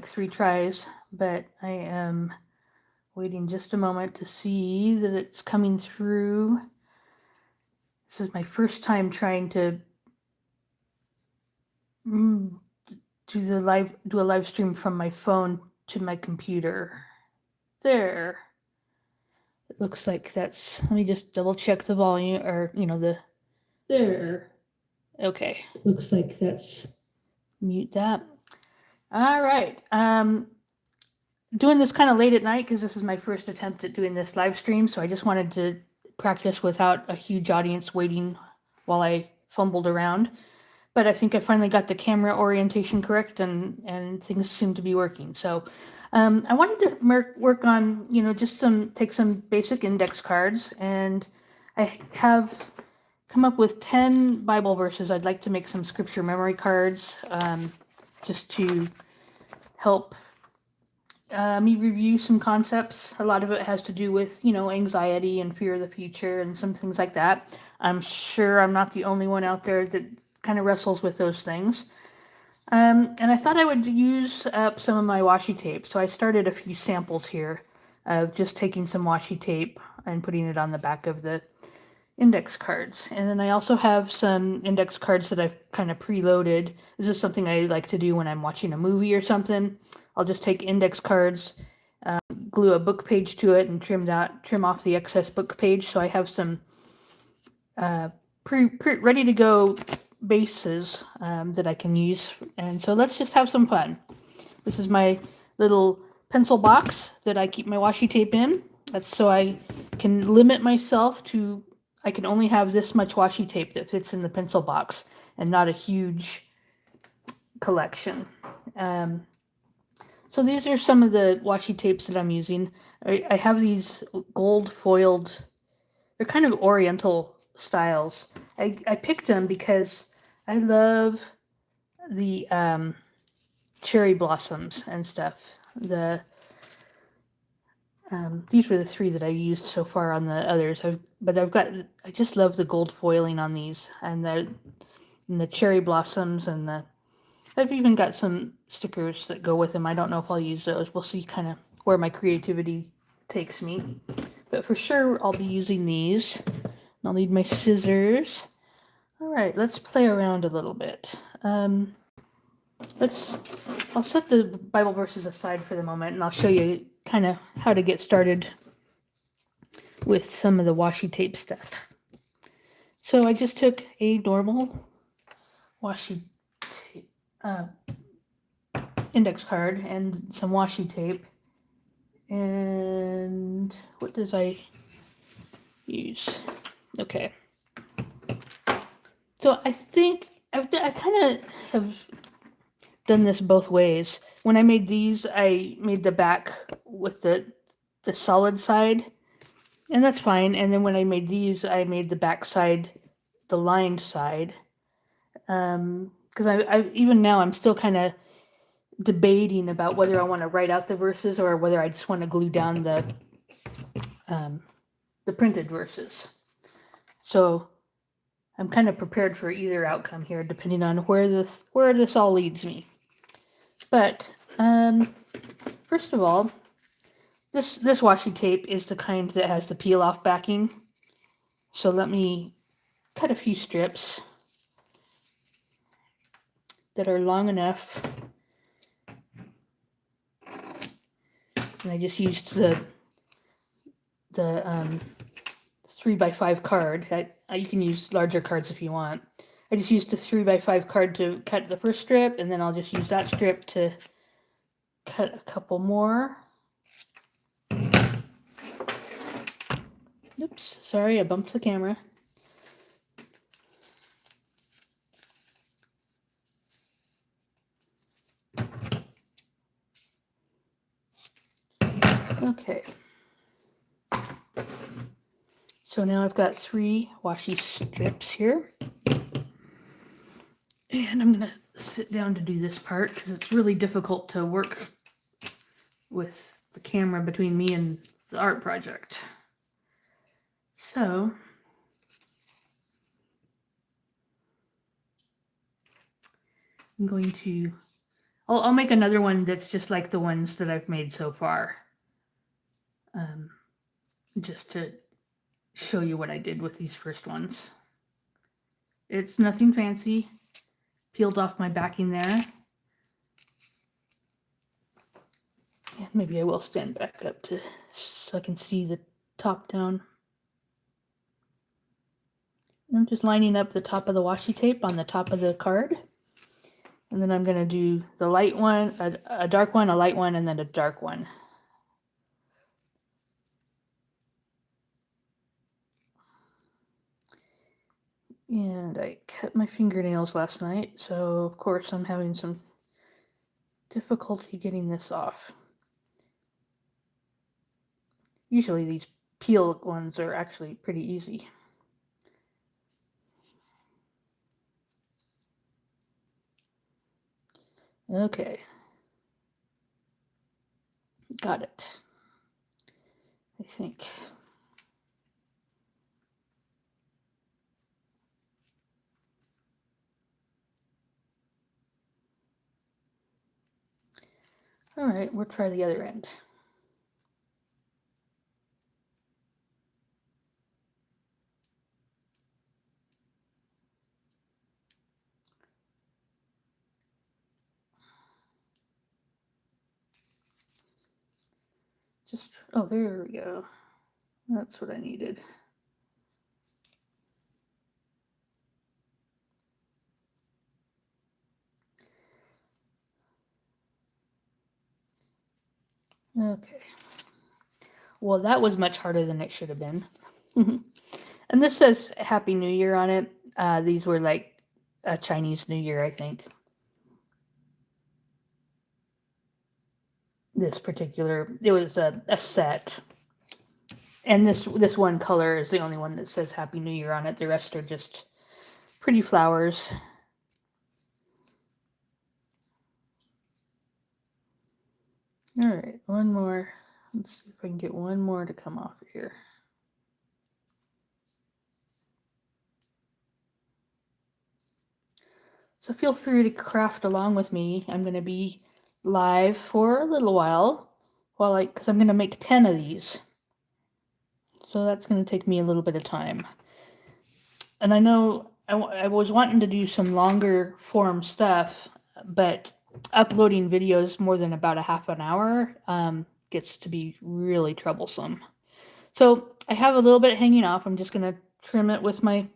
like 3 tries, but I am waiting just a moment to see that it's coming through. This is my first time trying to do a live stream from my phone to my computer. There. It looks like that's, let me just double check the volume, or there. Okay. Looks like that's, mute that. All right. Doing this kind of late at night because this is my first attempt at doing this live stream, so I just wanted to practice without a huge audience waiting while I fumbled around. But I think I finally got the camera orientation correct, and things seem to be working. So I wanted to work on, just take some basic index cards, and I have come up with 10 Bible verses. I'd like to make some scripture memory cards, just to help me review some concepts. A lot of it has to do with, anxiety and fear of the future and some things like that. I'm sure I'm not the only one out there that kind of wrestles with those things. And I thought I would use up some of my washi tape. So I started a few samples here of just taking some washi tape and putting it on the back of the index cards. And then I also have some index cards that I've kind of preloaded. This is something I like to do when I'm watching a movie or something. I'll just take index cards, glue a book page to it, and trim off the excess book page. So I have some ready to go bases that I can use. And so let's just have some fun. This is my little pencil box that I keep my washi tape in. That's so I can limit myself to, I can only have this much washi tape that fits in the pencil box and not a huge collection. So these are some of the washi tapes that I'm using. I have these gold foiled, they're kind of oriental styles. I picked them because I love the cherry blossoms and stuff. These were the 3 that I used so far on the others. I just love the gold foiling on these, and the cherry blossoms, and I've even got some stickers that go with them. I don't know if I'll use those. We'll see kind of where my creativity takes me. But for sure, I'll be using these. I'll need my scissors. All right, let's play around a little bit. I'll set the Bible verses aside for the moment, and I'll show you kind of how to get started with some of the washi tape stuff. So I just took a normal washi tape index card and some washi tape. And what does I use? Okay. So I think I kind of have done this both ways. When I made these, I made the back with the solid side, and that's fine. And then when I made these, I made the back side the lined side. Because I even now I'm still kind of debating about whether I want to write out the verses or whether I just want to glue down the printed verses. So I'm kind of prepared for either outcome here, depending on where this all leads me. But first of all, this washi tape is the kind that has the peel-off backing. So let me cut a few strips that are long enough. And I just used the 3x5 card. You can use larger cards if you want. I just used a 3x5 card to cut the first strip, and then I'll just use that strip to cut a couple more. Oops, sorry, I bumped the camera. Okay. So now I've got 3 washi strips here. And I'm going to sit down to do this part because it's really difficult to work with the camera between me and the art project. So I'm going to I'll make another one that's just like the ones that I've made so far. Just to show you what I did with these first ones. It's nothing fancy. Peeled off my backing there. And maybe I will stand back up so I can see the top down. I'm just lining up the top of the washi tape on the top of the card. And then I'm going to do the light one, a dark one, a light one, and then a dark one. And I cut my fingernails last night, so of course I'm having some difficulty getting this off. Usually these peel ones are actually pretty easy. Okay. Got it. I think. All right, we'll try the other end. Oh, there we go. That's what I needed. Okay. Well, that was much harder than it should have been. And this says Happy New Year on it. These were like a Chinese New Year, I think. This particular, it was a set. And this one color is the only one that says Happy New Year on it. The rest are just pretty flowers. All right, one more. Let's see if I can get one more to come off here. So feel free to craft along with me. I'm going to be live for a little while, because I'm going to make 10 of these. So that's going to take me a little bit of time. And I know I was wanting to do some longer form stuff, but uploading videos more than about a half an hour gets to be really troublesome. So I have a little bit hanging off. I'm just going to trim it with my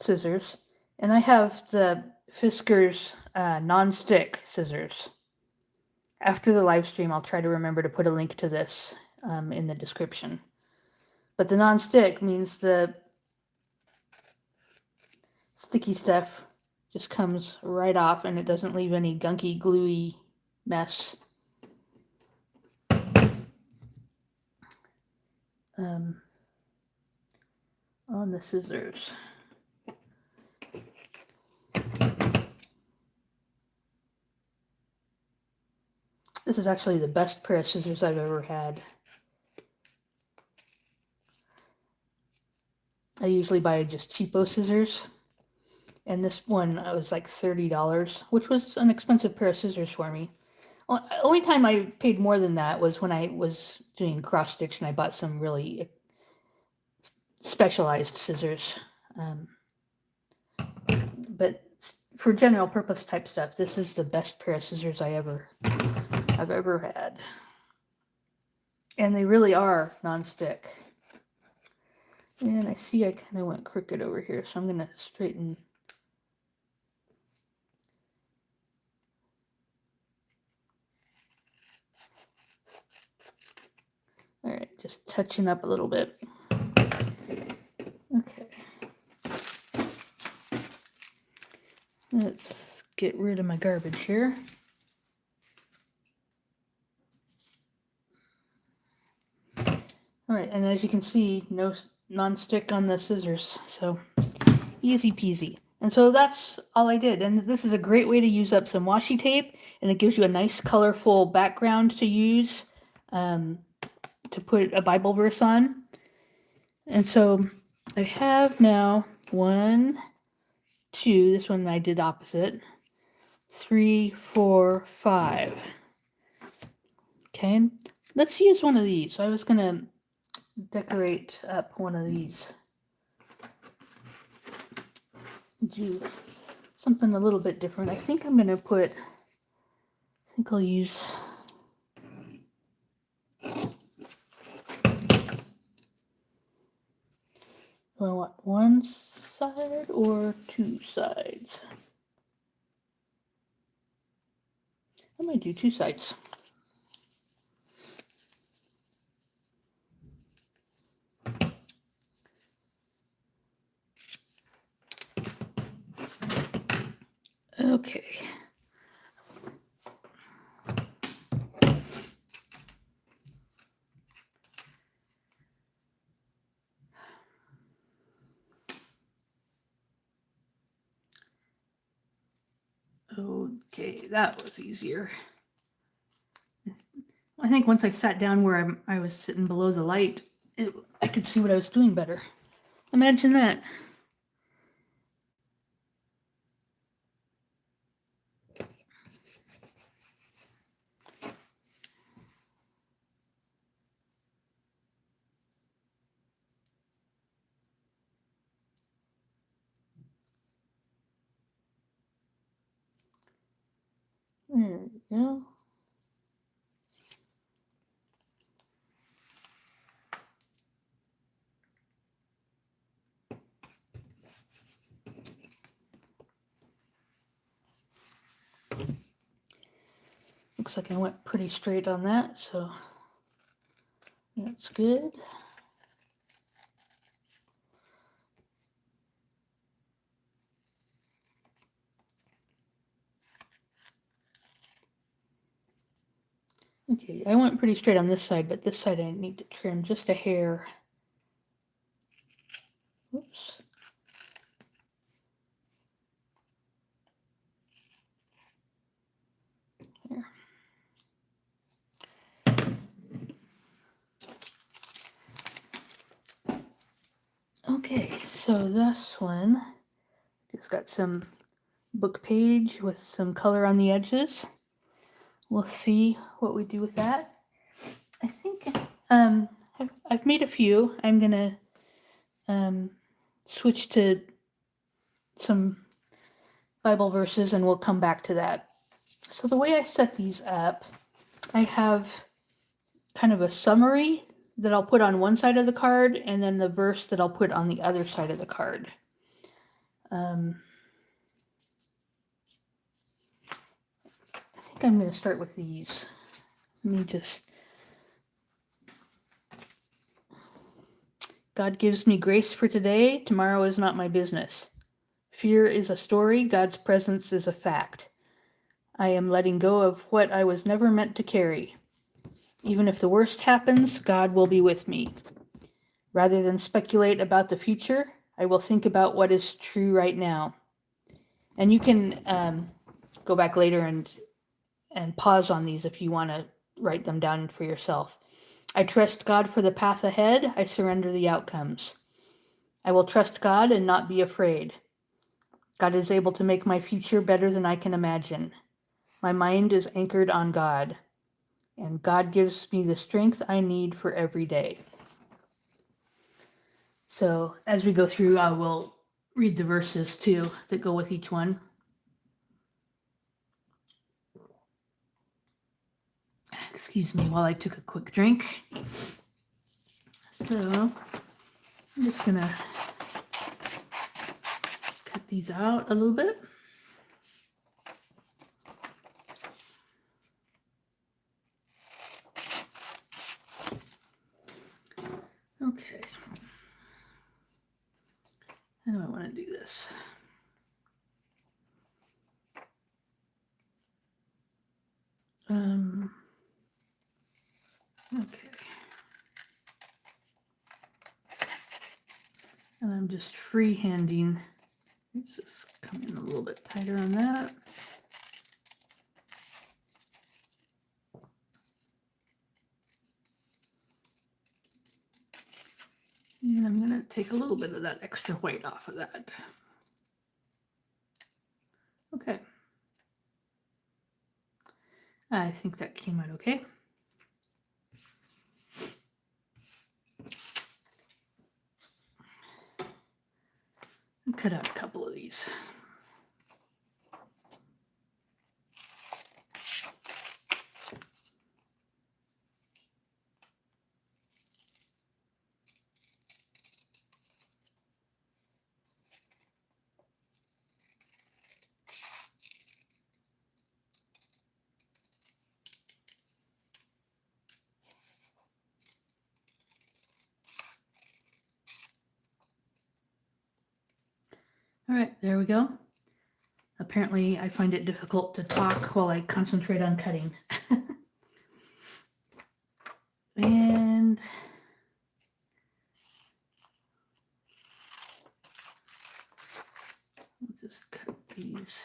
scissors. And I have the Fiskars non-stick scissors. After the live stream, I'll try to remember to put a link to this in the description. But the non-stick means the sticky stuff just comes right off and it doesn't leave any gunky, gluey mess. On the scissors. This is actually the best pair of scissors I've ever had. I usually buy just cheapo scissors. And this one was like $30, which was an expensive pair of scissors for me. Only time I paid more than that was when I was doing cross stitch and I bought some really specialized scissors. But for general purpose type stuff, this is the best pair of scissors I've ever had. And they really are non-stick. And I see I kind of went crooked over here, so I'm going to straighten. All right, just touching up a little bit. Okay. Let's get rid of my garbage here. All right, and as you can see, no non-stick on the scissors, so easy peasy. And so that's all I did. And this is a great way to use up some washi tape, and it gives you a nice colorful background to use to put a Bible verse on. And so I have now 1, 2, this one I did opposite, 3, 4, 5. Okay, let's use one of these. I was going to decorate up one of these. Do something a little bit different. I think I'm going to put, I think I'll use, do I want one side or two sides? I might do two sides. Okay. Okay, that was easier. I think once I sat down where I was sitting below the light, I could see what I was doing better. Imagine that. There we go. Looks like I went pretty straight on that, so that's good. Okay, I went pretty straight on this side, but this side I need to trim just a hair. Whoops. There. Okay, so this one it's got some book page with some color on the edges. We'll see what we do with that. I think I've made a few. I'm gonna switch to some Bible verses and we'll come back to that. So the way I set these up, I have kind of a summary that I'll put on one side of the card and then the verse that I'll put on the other side of the card. I think I'm going to start with these. Let me just... God gives me grace for today. Tomorrow is not my business. Fear is a story. God's presence is a fact. I am letting go of what I was never meant to carry. Even if the worst happens, God will be with me. Rather than speculate about the future, I will think about what is true right now. And you can go back later and pause on these if you want to write them down for yourself. I trust God for the path ahead. I surrender the outcomes. I will trust God and not be afraid. God is able to make my future better than I can imagine. My mind is anchored on God, and God gives me the strength I need for every day. So as we go through, I will read the verses too that go with each one. Excuse me while I took a quick drink. So I'm just gonna cut these out a little bit. Okay. How do I want to do this? Okay. And I'm just freehanding. Let's just come in a little bit tighter on that. And I'm going to take a little bit of that extra white off of that. Okay. think that came out okay. I'll cut out a couple of these. All right, there we go. Apparently, I find it difficult to talk while I concentrate on cutting. And I'll just cut these.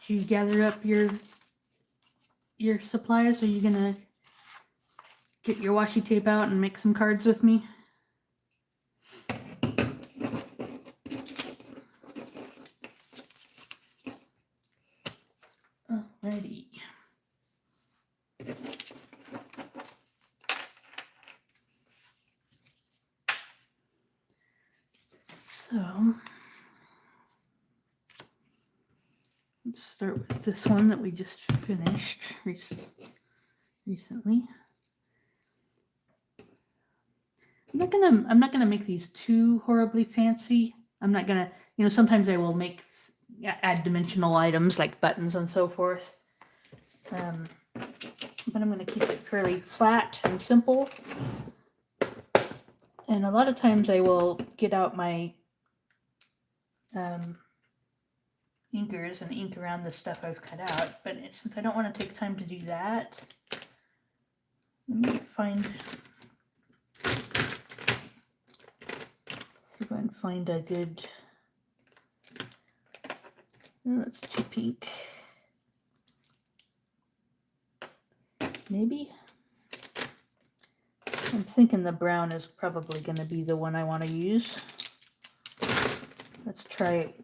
Did you gather up your supplies? Are you gonna get your washi tape out and make some cards with me? Alrighty. So let's start with this one that we just finished recently. I'm not gonna make these too horribly fancy. I'm not gonna, sometimes I will add dimensional items like buttons and so forth. But I'm gonna keep it fairly flat and simple. And a lot of times I will get out my inkers and ink around the stuff I've cut out. But since I don't want to take time to do that, let me see if I can find a good. Oh, that's too pink. Maybe. I'm thinking the brown is probably going to be the one I want to use. Let's try it.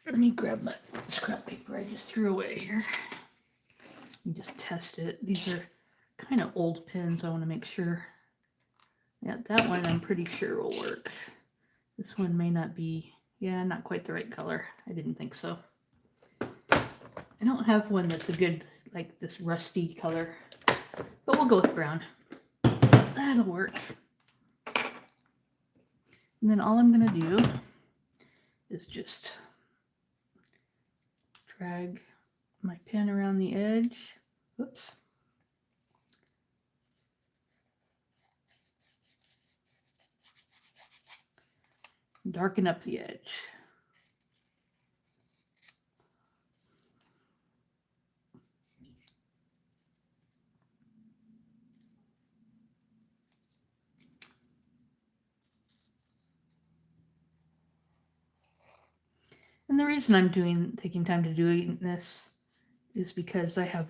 Let me grab my scrap paper I just threw away here. Let me just test it. These are kind of old pens. I want to make sure. Yeah, that one I'm pretty sure will work. This one may not be, not quite the right color. I didn't think so. I don't have one that's a good, like this rusty color, but we'll go with brown. That'll work. And then all I'm going to do is just drag my pen around the edge. Whoops. Darken up the edge. And the reason I'm taking time to do this is because I have,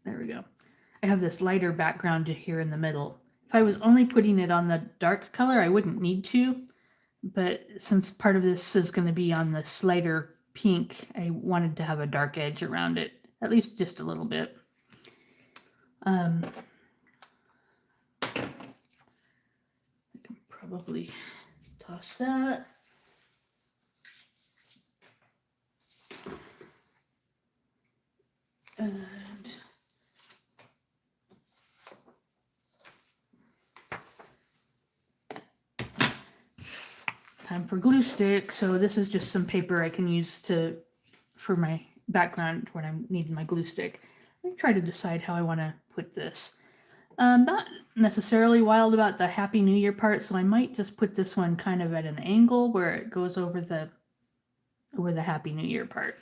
there we go. I have this lighter background here in the middle. If I was only putting it on the dark color, I wouldn't need to. But since part of this is going to be on this lighter pink, I wanted to have a dark edge around it, at least just a little bit. I can probably toss that. And time for glue stick. So this is just some paper I can use for my background when I'm needing my glue stick. Let me try to decide how I want to put this. Not necessarily wild about the Happy New Year part, so I might just put this one kind of at an angle where it goes over the Happy New Year part.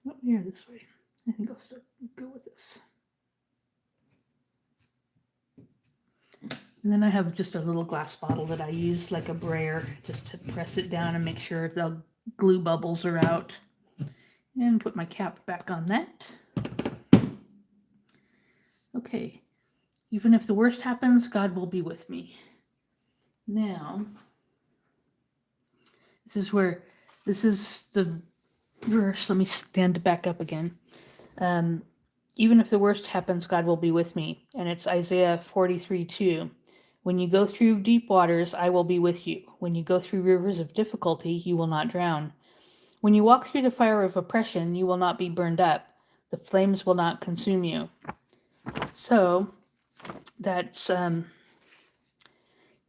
Oh, here, this way. I think I'll go with this. And then I have just a little glass bottle that I use like a brayer just to press it down and make sure the glue bubbles are out. And put my cap back on that. Okay. Even if the worst happens, God will be with me. Now, this is the verse. Let me stand back up again. Even if the worst happens, God will be with me. And it's Isaiah 43:2. When you go through deep waters, I will be with you. When you go through rivers of difficulty, you will not drown. When you walk through the fire of oppression, you will not be burned up. The flames will not consume you. So, that's,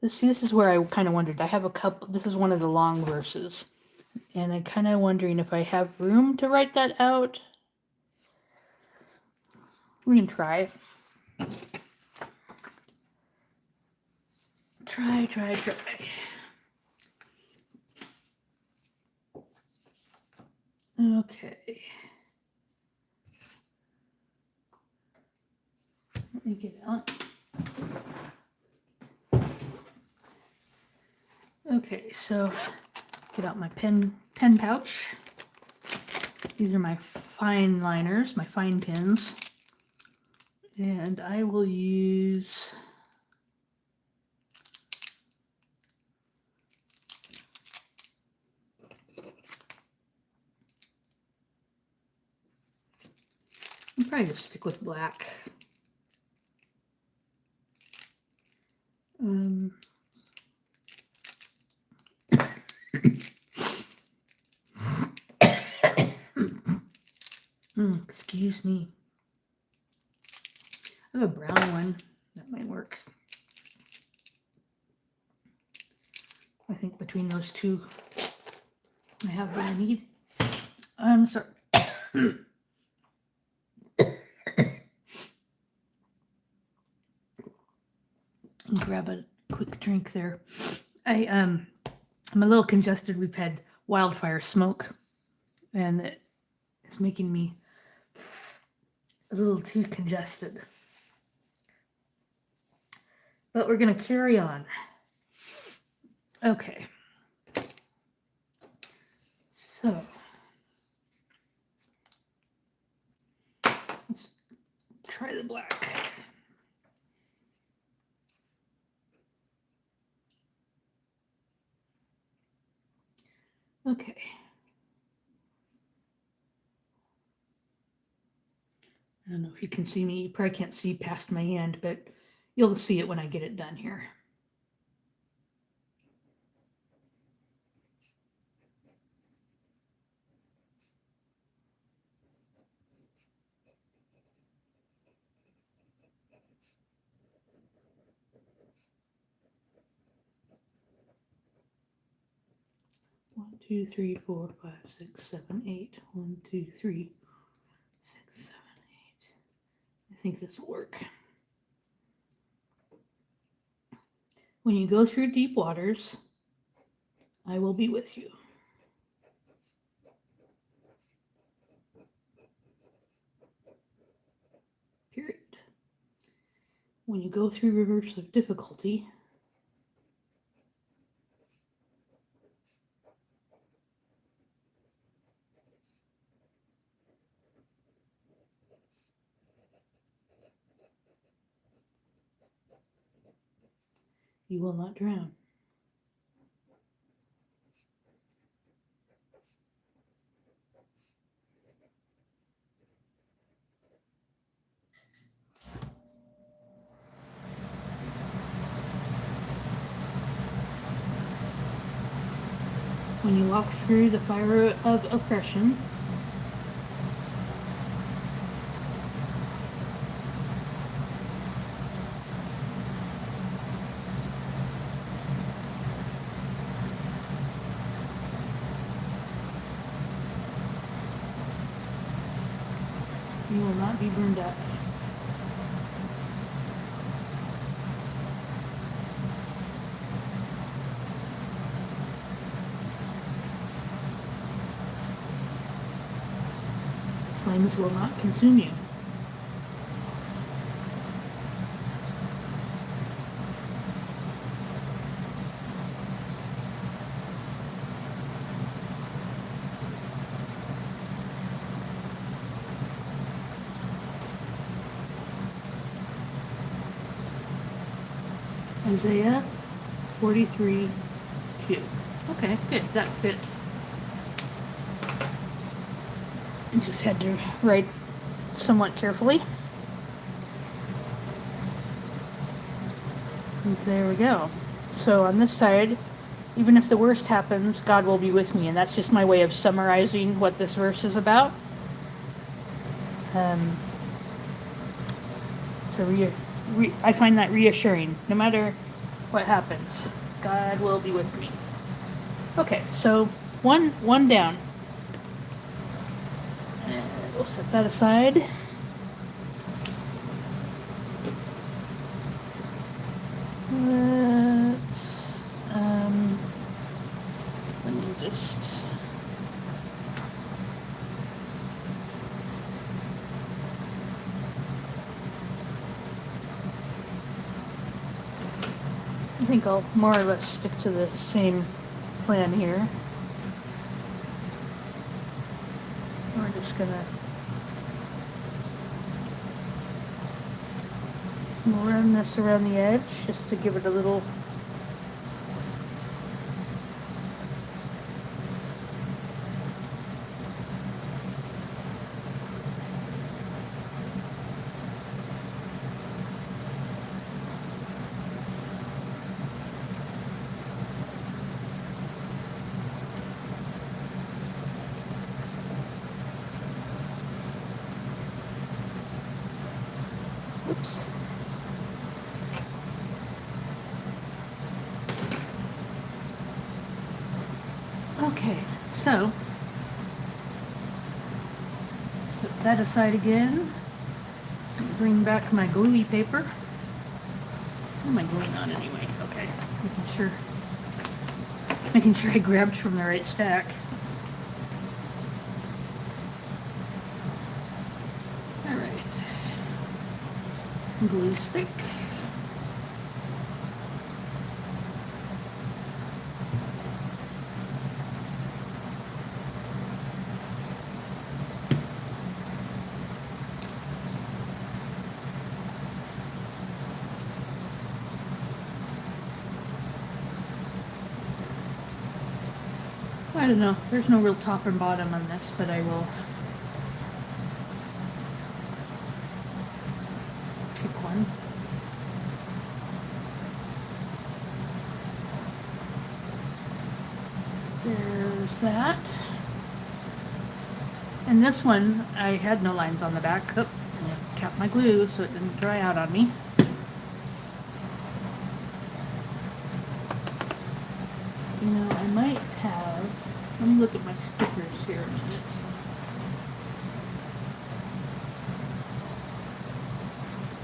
this is where I kind of wondered. I have a couple, this is one of the long verses. And I'm kind of wondering if I have room to write that out. We can try. Try. Okay. Let me get out. Okay, so get out my pen pouch. These are my fine liners, my fine pins. And I will use I'll probably just stick with black. Excuse me. I have a brown one. That might work. I think between those two, I have what I need. I'm sorry. Grab a quick drink there. I'm a little congested. We've had wildfire smoke, and it's making me a little too congested. But we're going to carry on. Okay. So, let's try the black. Okay. I don't know if you can see me. You probably can't see past my hand, but you'll see it when I get it done here. One, 2, 3, 4, 5, 6, 7, 8. 1, 2, 3, 6, 7, 8. I think this will work. When you go through deep waters, I will be with you. Period. When you go through rivers of difficulty, you will not drown. When you walk through the fire of oppression, you will not be burned up. flames will not consume you. Isaiah 43:2. Okay, good. That fit. I just had to write somewhat carefully. And there we go. So on this side, even if the worst happens, God will be with me. And that's just my way of summarizing what this verse is about. I find that reassuring. No matter what happens, God will be with me. Okay, so one down. And we'll set that aside. Let me just. I think I'll more or less stick to the same plan here. We're just gonna run this around the edge just to give it a little Okay, so set that aside again. Bring back my gluey paper. What am I gluing on anyway? Okay, making sure I grabbed from the right stack. All right, glue stick. I don't know, there's no real top and bottom on this, but I will pick one. There's that. And this one, I had no lines on the back. Oh, I capped my glue so it didn't dry out on me. You know, I might have, let me look at my stickers here a minute.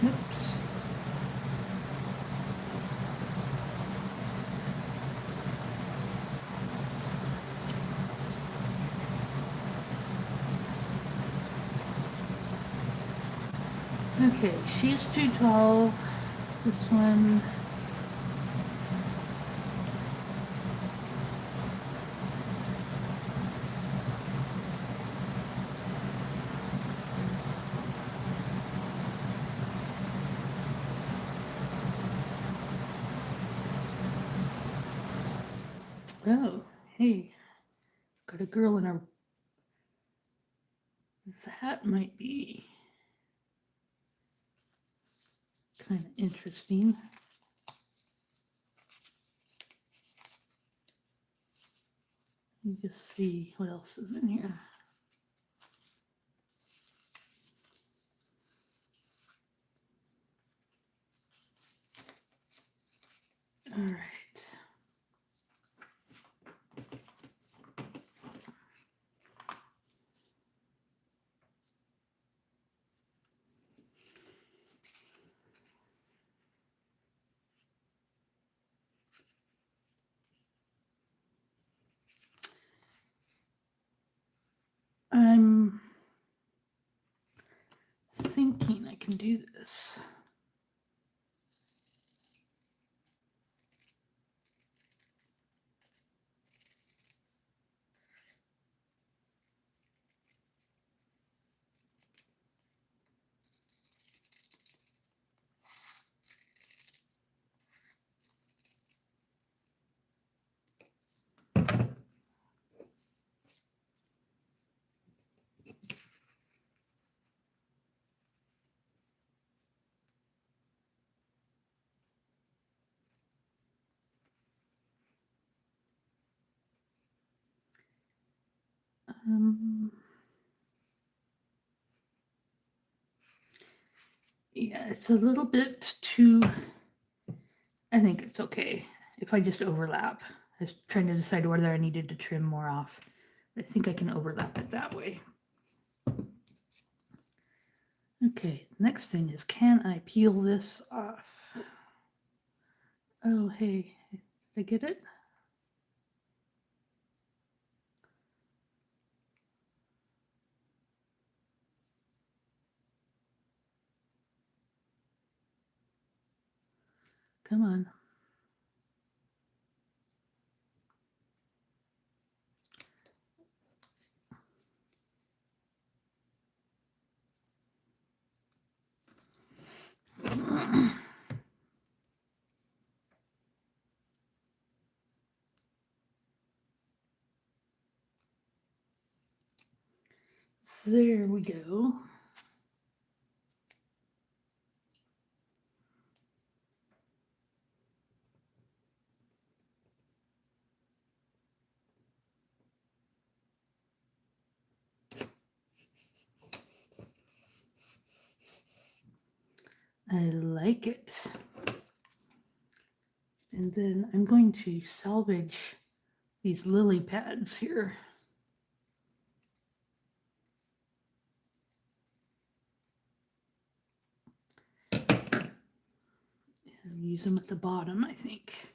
Oops. Okay, she's too tall. This one. Oh, hey, got a girl in her. That might be kind of interesting. Let me just see what else is in here. All right. I'm do this. Yeah, it's a little bit too, I think it's okay if I just overlap. I was trying to decide whether I needed to trim more off. I think I can overlap it that way. Okay, next thing is, can I peel this off? Oh, hey, did I get it? Come on. There we go. I like it. And then I'm going to salvage these lily pads here. And use them at the bottom, I think.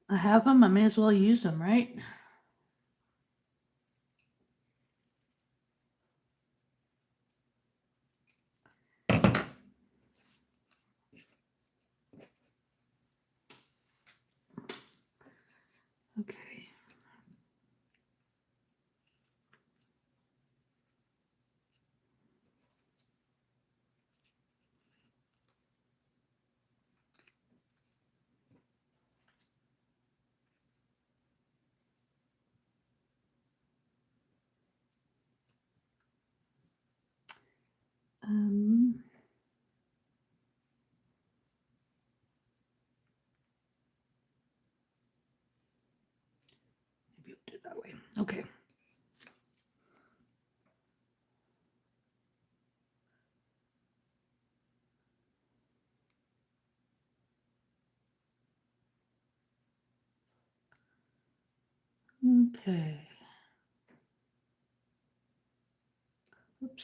I have them, I may as well use them, right? Okay. Maybe we'll do it that way. Okay. Okay. Oops.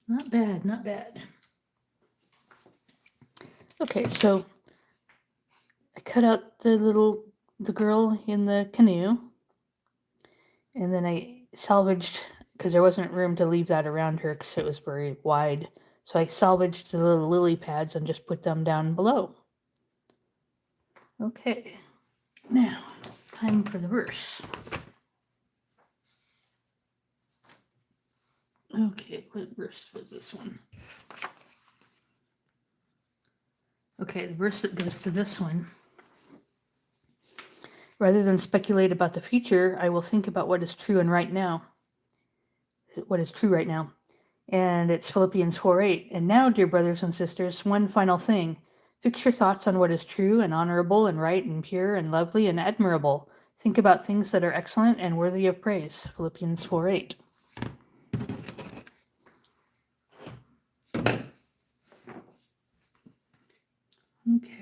Not bad, not bad. Okay, so I cut out the girl in the canoe, and then I salvaged, because there wasn't room to leave that around her because it was very wide. So I salvaged the little lily pads and just put them down below. Okay, now time for the verse. Okay, what verse was this one? Okay, the verse that goes to this one Rather than speculate about the future, I will think about what is true and right now. What is true right now. And it's Philippians 4:8. And now, dear brothers and sisters, one final thing. Fix your thoughts on what is true and honorable and right and pure and lovely and admirable. Think about things that are excellent and worthy of praise. Philippians 4:8. Okay.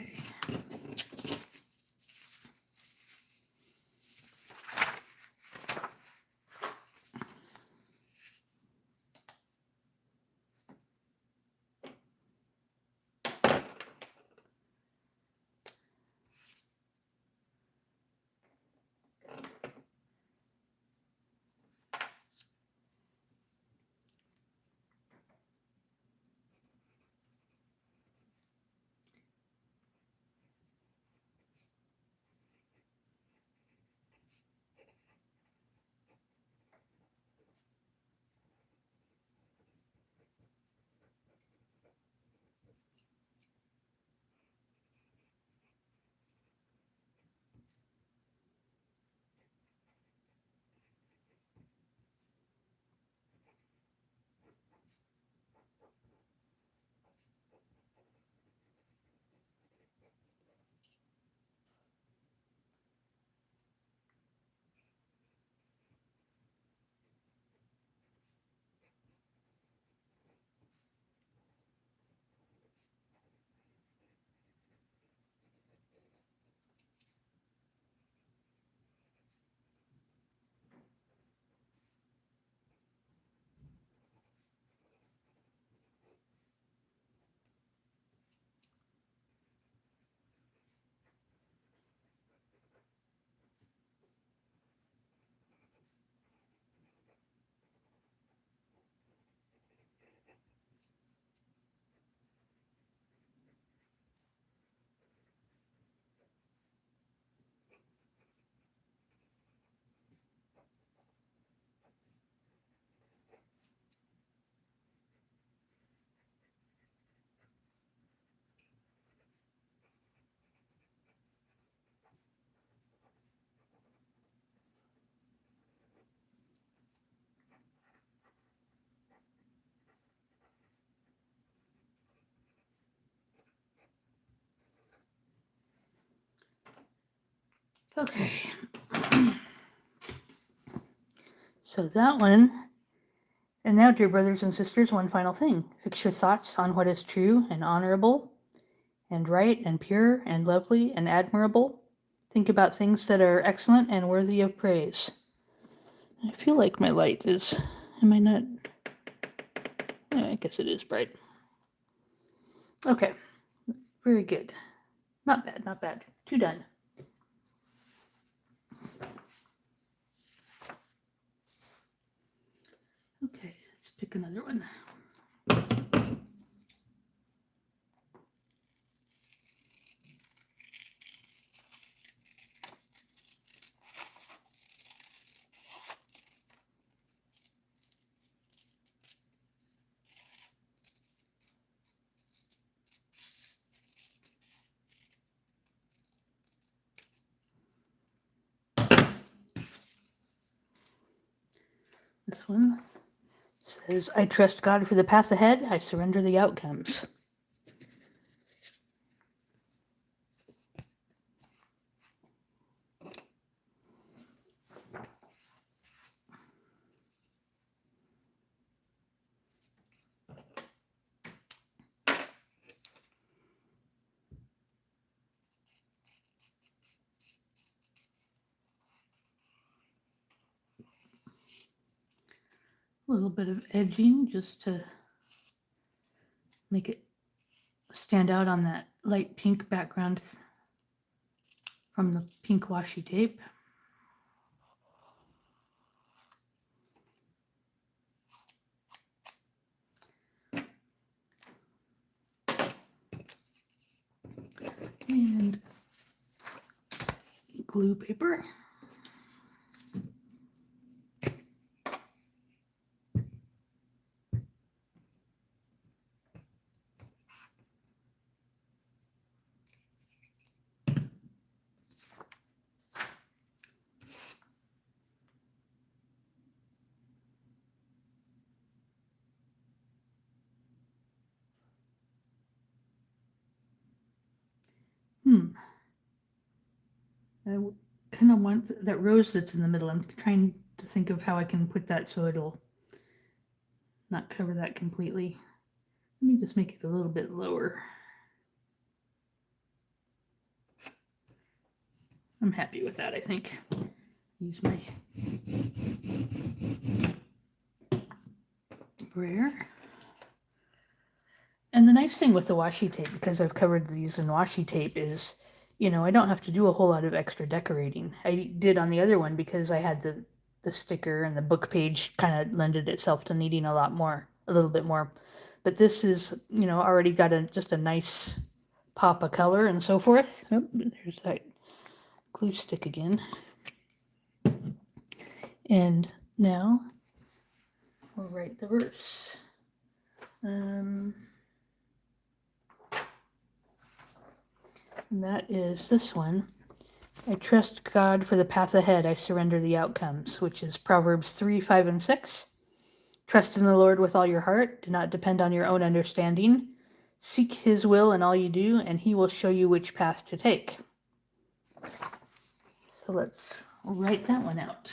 Okay. So that one. And now, dear brothers and sisters, one final thing. Fix your thoughts on what is true and honorable and right and pure and lovely and admirable. Think about things that are excellent and worthy of praise. I feel like my light is. Am I not? I guess it is bright. Okay. Very good. Not bad, not bad. 2 done. Okay, let's pick another one. This one says, I trust God for the path ahead. I surrender the outcomes. A little bit of edging just to make it stand out on that light pink background from the pink washi tape. And glue paper. I kind of want that rose that's in the middle. I'm trying to think of how I can put that so it'll not cover that completely. Let me just make it a little bit lower. I'm happy with that, I think. Use my brayer. And the nice thing with the washi tape, because I've covered these in washi tape, is, I don't have to do a whole lot of extra decorating. I did on the other one because I had the sticker and the book page kind of lended itself to needing a little bit more. But this is, already got just a nice pop of color and so forth. Oh, there's that glue stick again. And now we'll write the verse. And that is this one. I trust God for the path ahead. I surrender the outcomes, which is Proverbs 3, 5, and 6. Trust in the Lord with all your heart. Do not depend on your own understanding. Seek his will in all you do, and he will show you which path to take. So let's write that one out.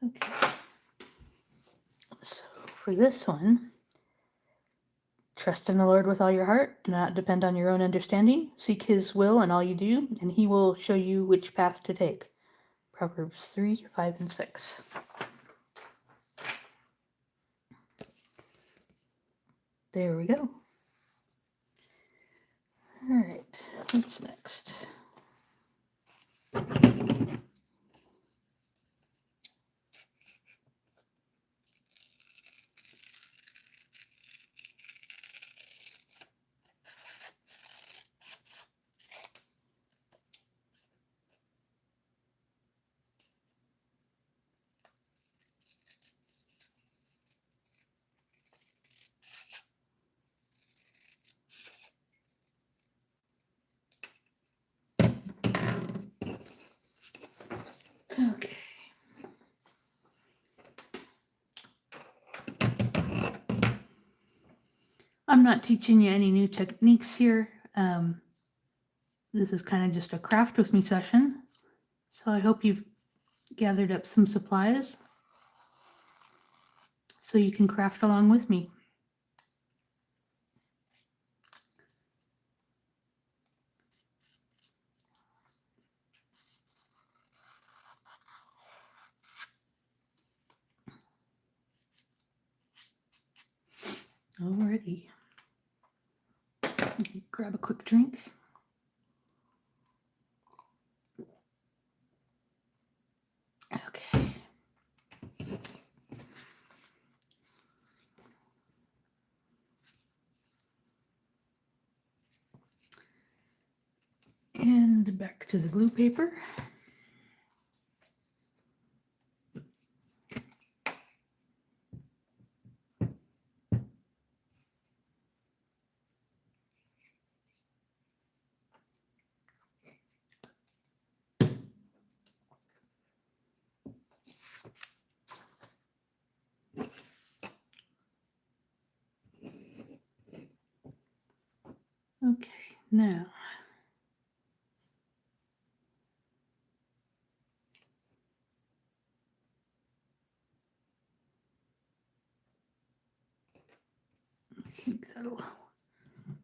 Okay. So for this one, trust in the Lord with all your heart. Do not depend on your own understanding. Seek his will in all you do, and he will show you which path to take. Proverbs 3, 5, and 6. There we go. All right, what's next? Okay. I'm not teaching you any new techniques here. This is kind of just a craft with me session. So I hope you've gathered up some supplies so you can craft along with me. Alrighty. Grab a quick drink. Okay. And back to the glue paper. Okay, now. I think that'll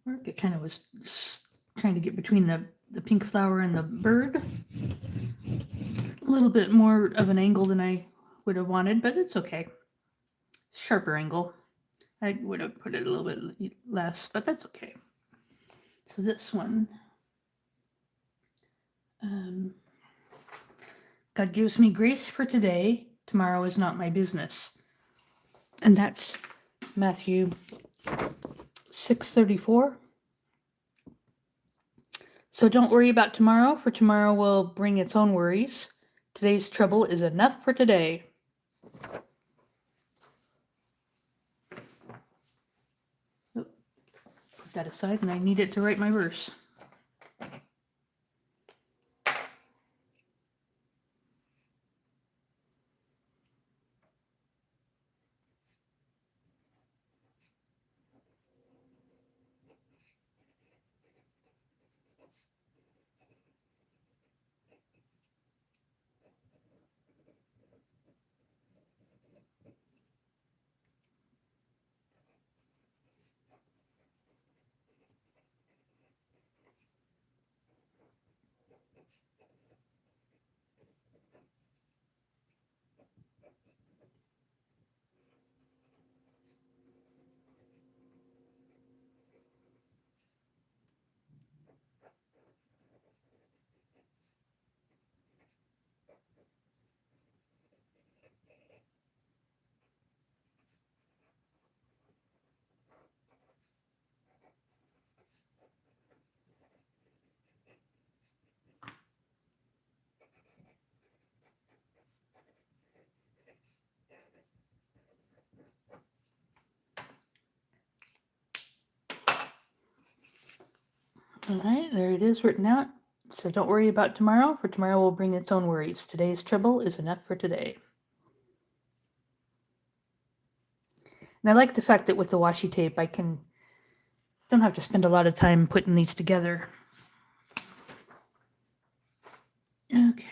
work. It kind of was trying to get between the pink flower and the bird. A little bit more of an angle than I would have wanted, but it's okay. Sharper angle. I would have put it a little bit less, but that's okay. So this one, God gives me grace for today. Tomorrow is not my business. And that's Matthew 6:34. So don't worry about tomorrow, for tomorrow will bring its own worries. Today's trouble is enough for today. Oh, put that aside, and I need it to write my verse. All right, there it is written out. So don't worry about tomorrow, for tomorrow will bring its own worries. Today's trouble is enough for today. And I like the fact that with the washi tape, don't have to spend a lot of time putting these together. Okay.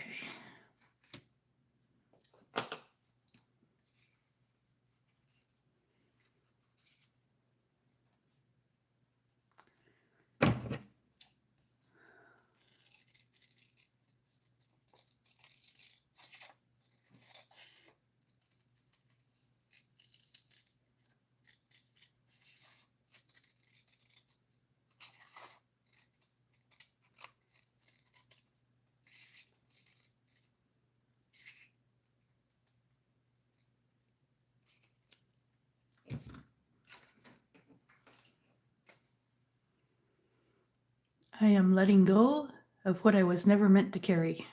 I am letting go of what I was never meant to carry.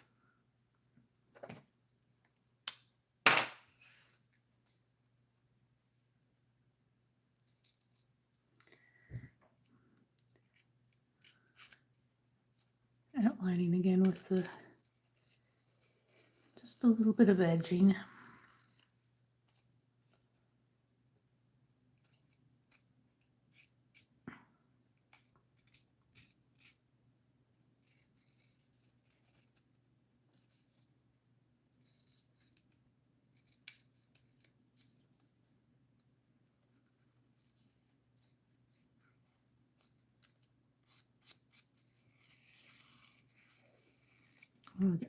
Outlining again with just a little bit of edging. There we go.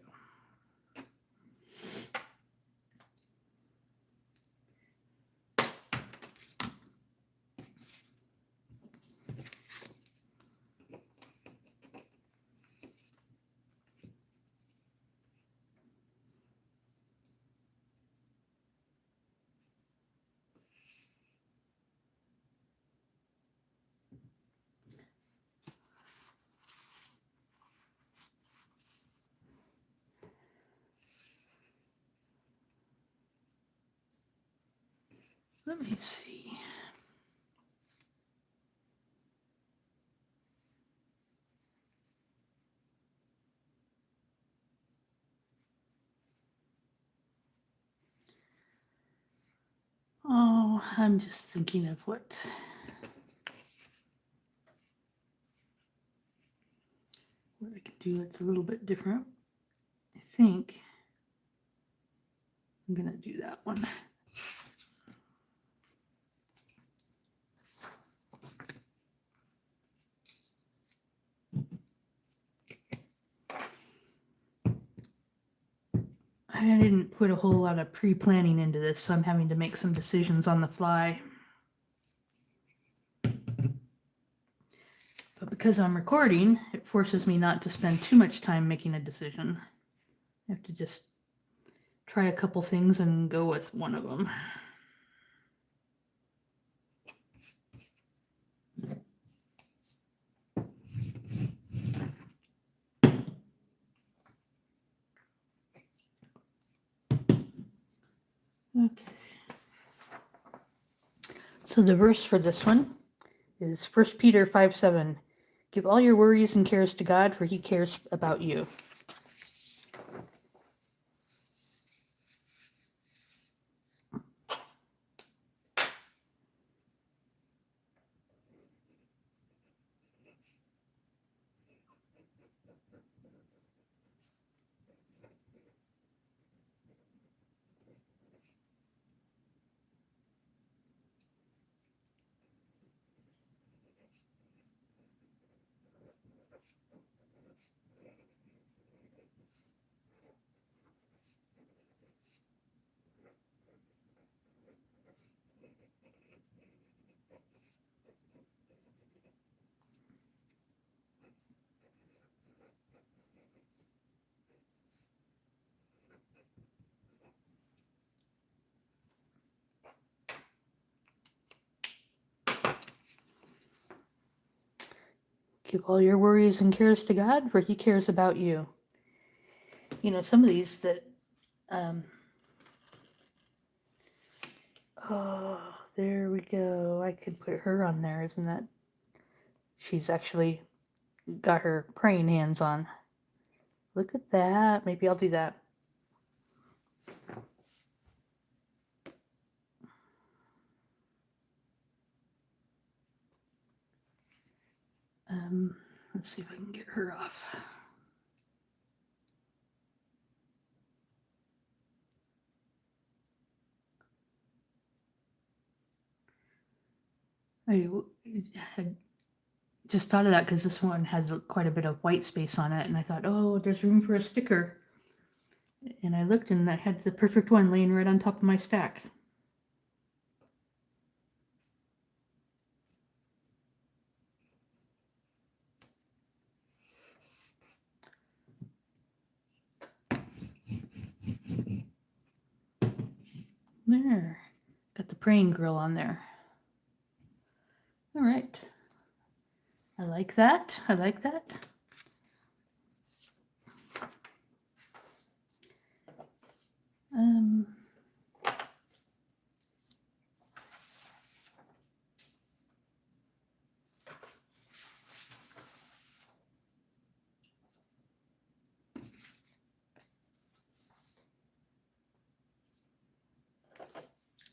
Let me see. Oh, I'm just thinking of what could do it's a little bit different. I think I'm going to do that one. I didn't put a whole lot of pre-planning into this, so I'm having to make some decisions on the fly. But because I'm recording, it forces me not to spend too much time making a decision. I have to just try a couple things and go with one of them. Okay. So the verse for this one is 1 Peter 5:7. Give all your worries and cares to God, for he cares about you. Give all your worries and cares to God, for he cares about you. You know, some of these that, oh, there we go. I could put her on there, isn't that? She's actually got her praying hands on. Look at that. Maybe I'll do that. Let's see if I can get her off. I had just thought of that because this one has quite a bit of white space on it, and I thought, oh, there's room for a sticker. And I looked, and I had the perfect one laying right on top of my stack. There. Got the praying girl on there. All right. I like that. I like that.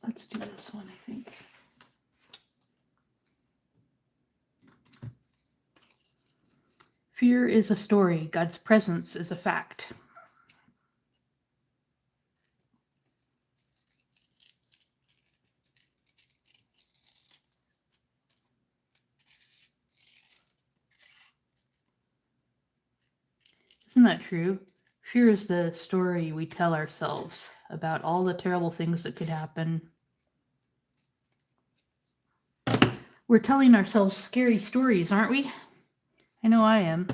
Let's do this one, I think. Fear is a story. God's presence is a fact. Isn't that true? Fear is the story we tell ourselves about all the terrible things that could happen. We're telling ourselves scary stories, aren't we? I know I am.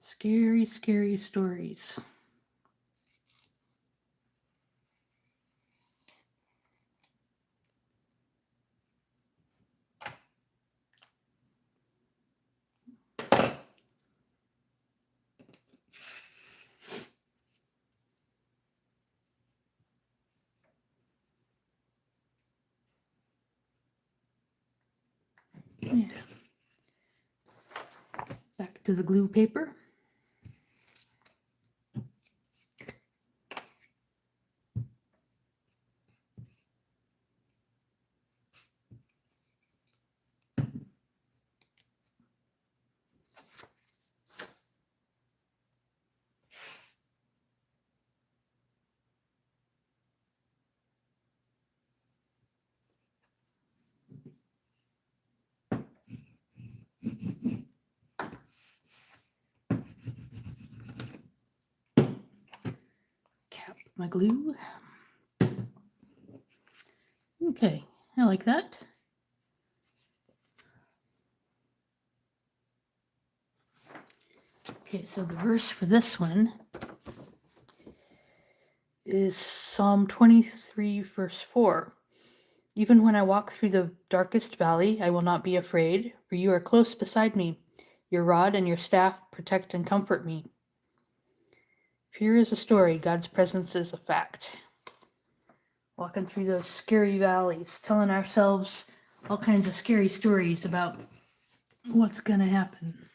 Scary, scary stories. Yeah. Stick to the glue paper. Cap my glue. Okay, I like that. Okay, so the verse for this one is Psalm 23, verse 4. Even when I walk through the darkest valley, I will not be afraid, for you are close beside me. Your rod and your staff protect and comfort me. Fear is a story, God's presence is a fact. Walking through those scary valleys, telling ourselves all kinds of scary stories about what's going to happen.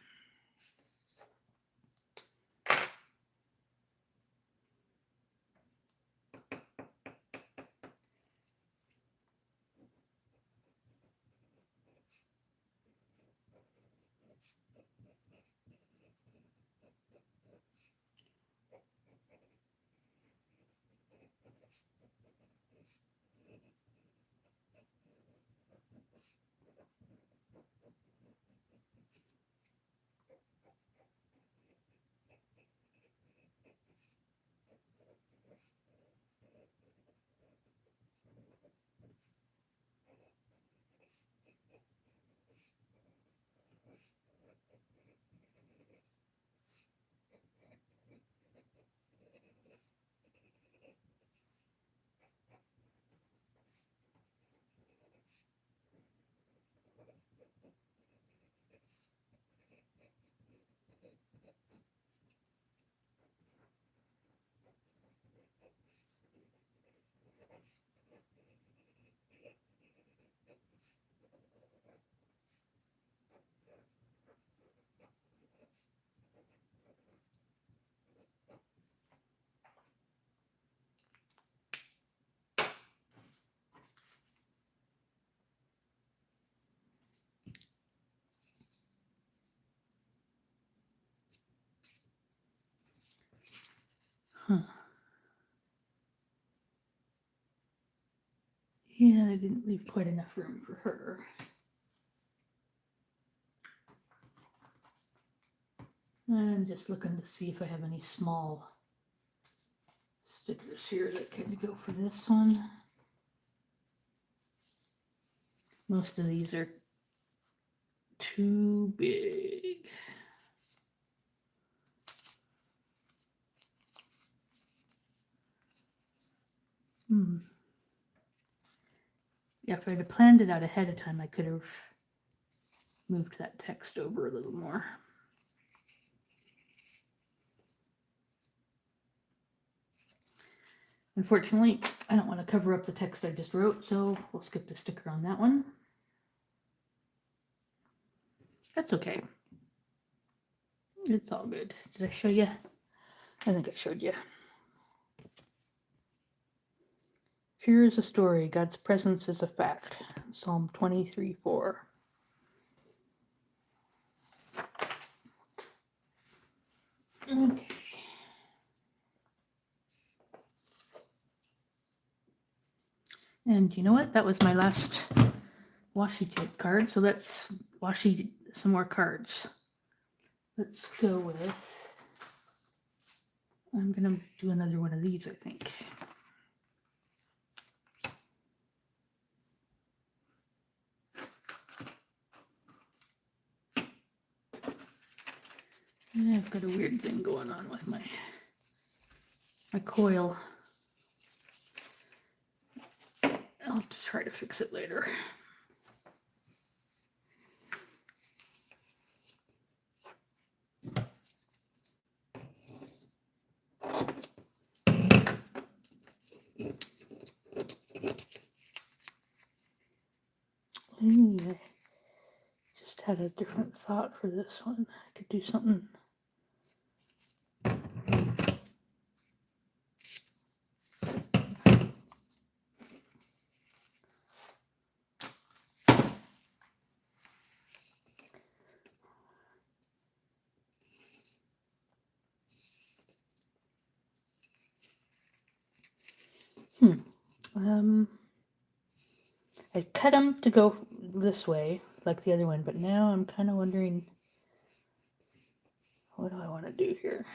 Huh. Yeah, I didn't leave quite enough room for her. I'm just looking to see if I have any small stickers here that could go for this one. Most of these are too big. Yeah, if I'd have planned it out ahead of time, I could have moved that text over a little more. Unfortunately, I don't want to cover up the text I just wrote, so we'll skip the sticker on that one. That's okay. It's all good. Did I show you? I think I showed you. Fear is a story. God's presence is a fact. Psalm 23, 4. Okay. And you know what? That was my last washi tape card. So let's washi some more cards. Let's go with, I'm going to do another one of these, I think. I've got a weird thing going on with my coil. I'll have to try to fix it later. I just had a different thought for this one. I could do something. I cut them to go this way, like the other one, but now I'm kind of wondering, what do I want to do here?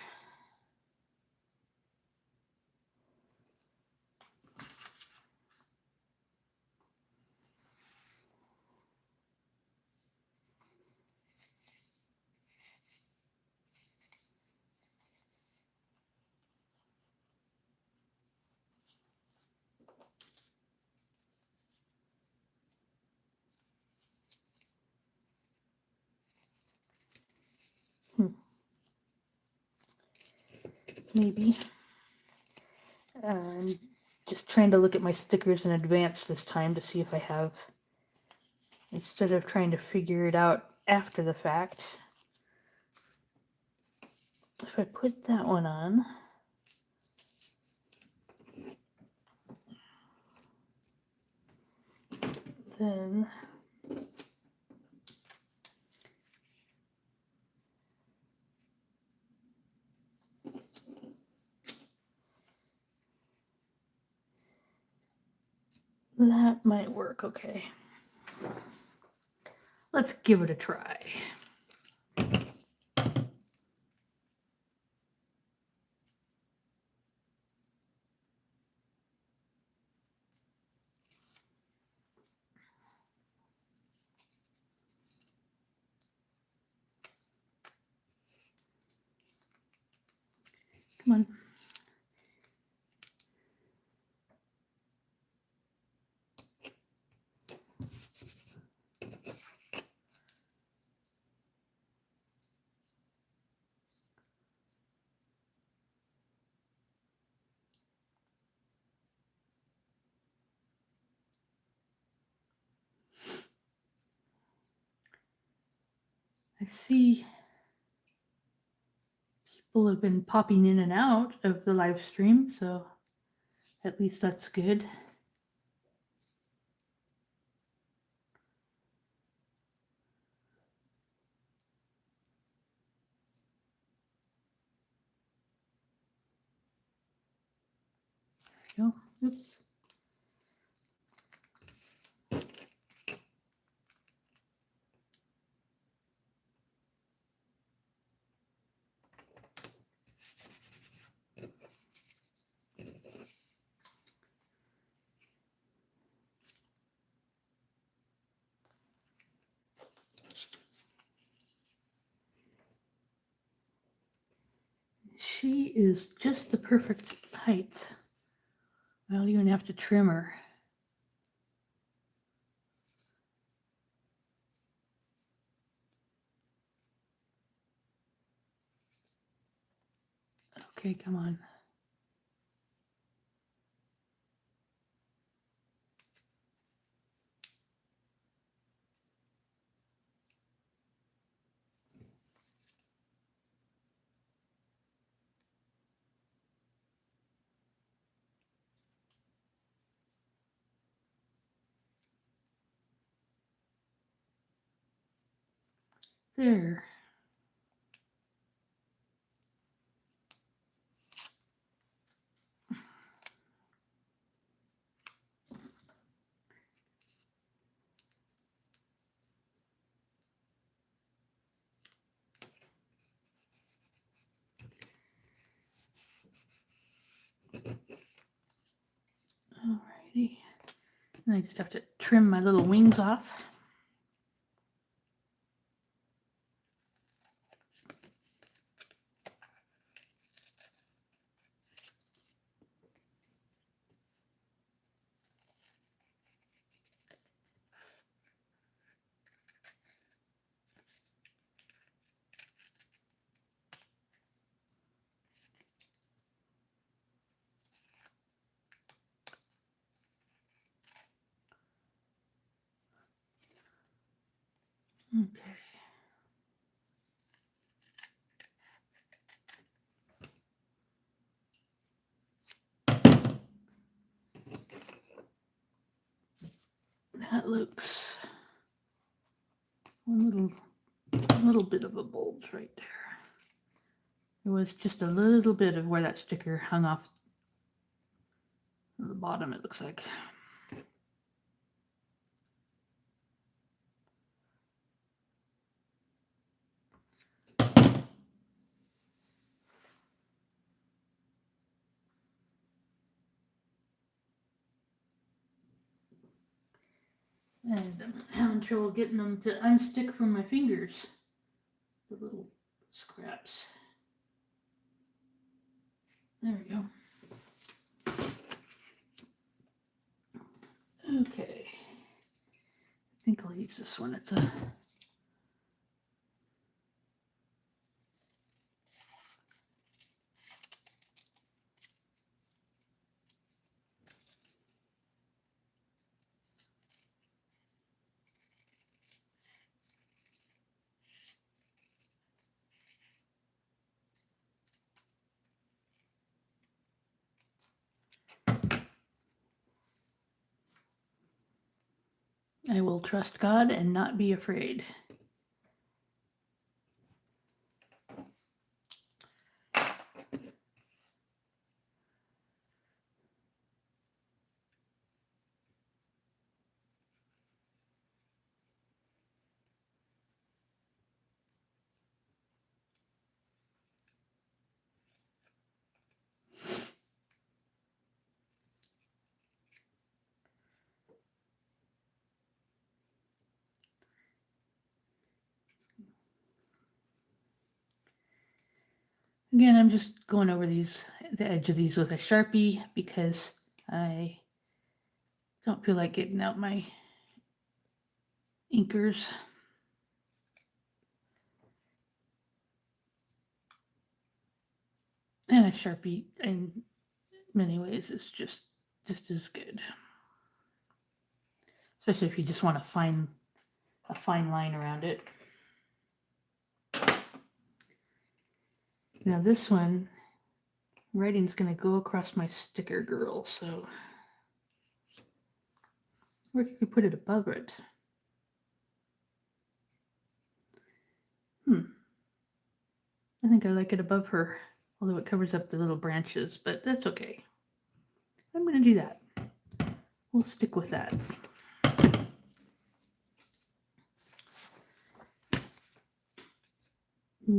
Maybe. I'm just trying to look at my stickers in advance this time to see if I have, instead of trying to figure it out after the fact. If I put that one on, then that might work okay. Let's give it a try. Come on. I see people have been popping in and out of the live stream, so at least that's good. There we go. Oops. She is just the perfect height. I don't even have to trim her. Okay, come on. There. Alrighty. And I just have to trim my little wings off. Okay. That looks a little bit of a bulge right there. There was just a little bit of where that sticker hung off the bottom, it looks like. And I'm having trouble getting them to unstick from my fingers. The little scraps. There we go. Okay. I think I'll use this one. It's a I will trust God and not be afraid. Again, I'm just going over the edge of these with a Sharpie because I don't feel like getting out my inkers. And a Sharpie, in many ways, is just as good. Especially if you just want a fine line around it. Now this one, writing's going to go across my sticker girl, so or you could put it above it. I think I like it above her, although it covers up the little branches, but that's okay. I'm going to do that. We'll stick with that.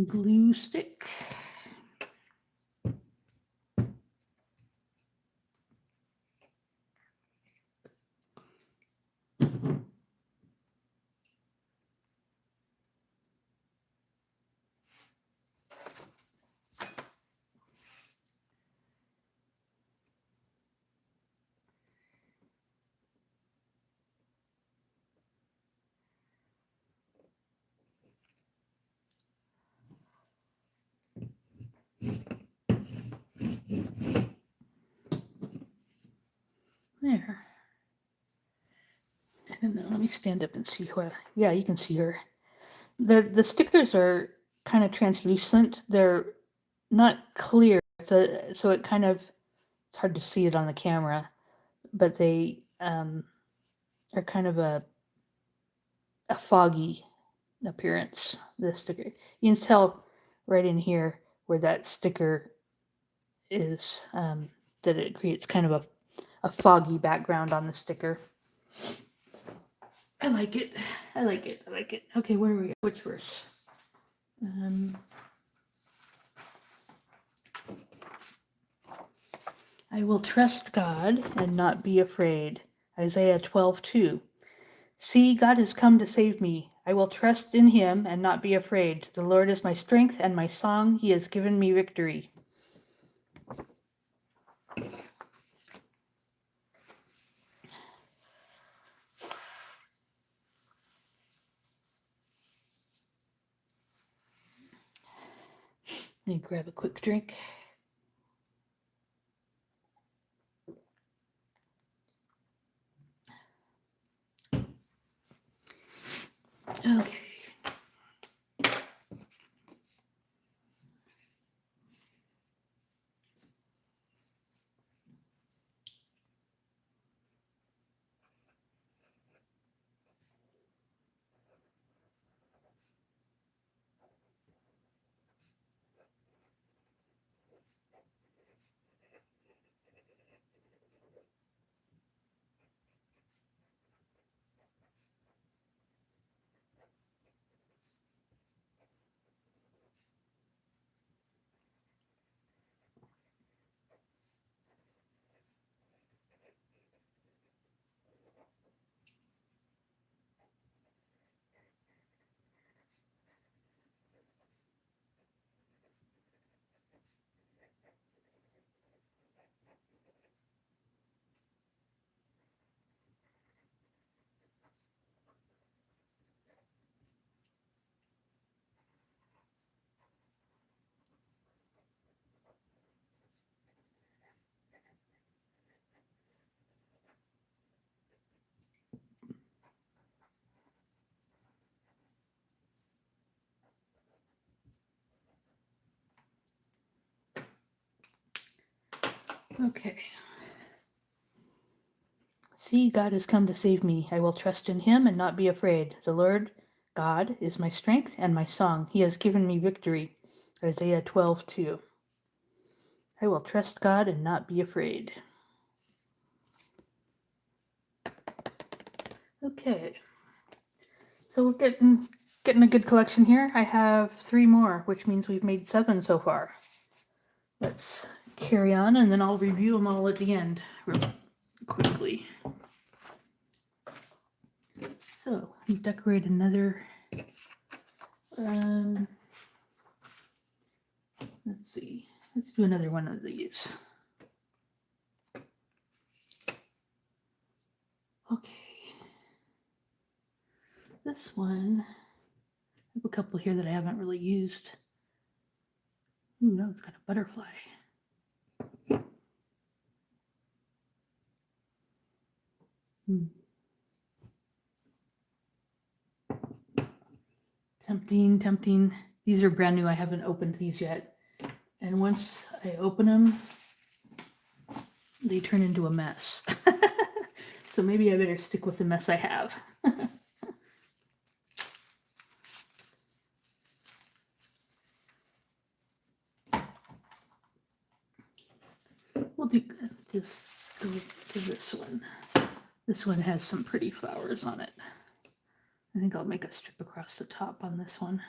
Glue stick. There. And let me stand up and see her. Yeah, you can see her. The stickers are kind of translucent. They're not clear, so it kind of, it's hard to see it on the camera, but they are kind of a foggy appearance. The sticker, you can tell right in here where that sticker is, that it creates kind of a foggy background on the sticker. I like it. I like it. I like it. Okay, where are we? Which verse? I will trust God and not be afraid. Isaiah 12:2. See, God has come to save me. I will trust in him and not be afraid. The Lord is my strength and my song. He has given me victory. Let me grab a quick drink. Okay. Okay. See, God has come to save me. I will trust in him and not be afraid. The Lord God is my strength and my song. He has given me victory. Isaiah 12:2. I will trust God and not be afraid. Okay. So we're getting a good collection here. I have 3 more, which means we've made 7 so far. Let's carry on, and then I'll review them all at the end real quickly. So, decorate another. Let's see. Let's do another one of these. Okay. This one, I have a couple here that I haven't really used. Ooh, no, it's got a butterfly. Tempting. These are brand new. I haven't opened these yet. And once I open them, they turn into a mess. So maybe I better stick with the mess I have. We'll do this one. This one has some pretty flowers on it. I think I'll make a strip across the top on this one.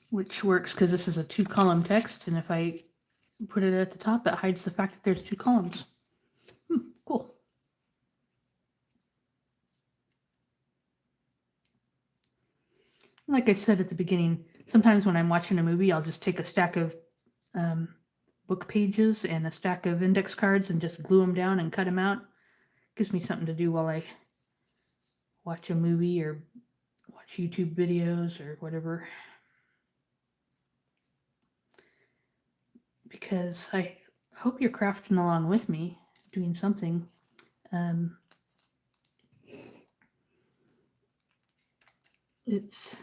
Which works because this is a 2-column text, and if I put it at the top, it hides the fact that there's 2 columns. Cool. Like I said at the beginning, sometimes when I'm watching a movie, I'll just take a stack of book pages and a stack of index cards and just glue them down and cut them out. Gives me something to do while I watch a movie or watch YouTube videos or whatever. Because I hope you're crafting along with me, doing something. Oops,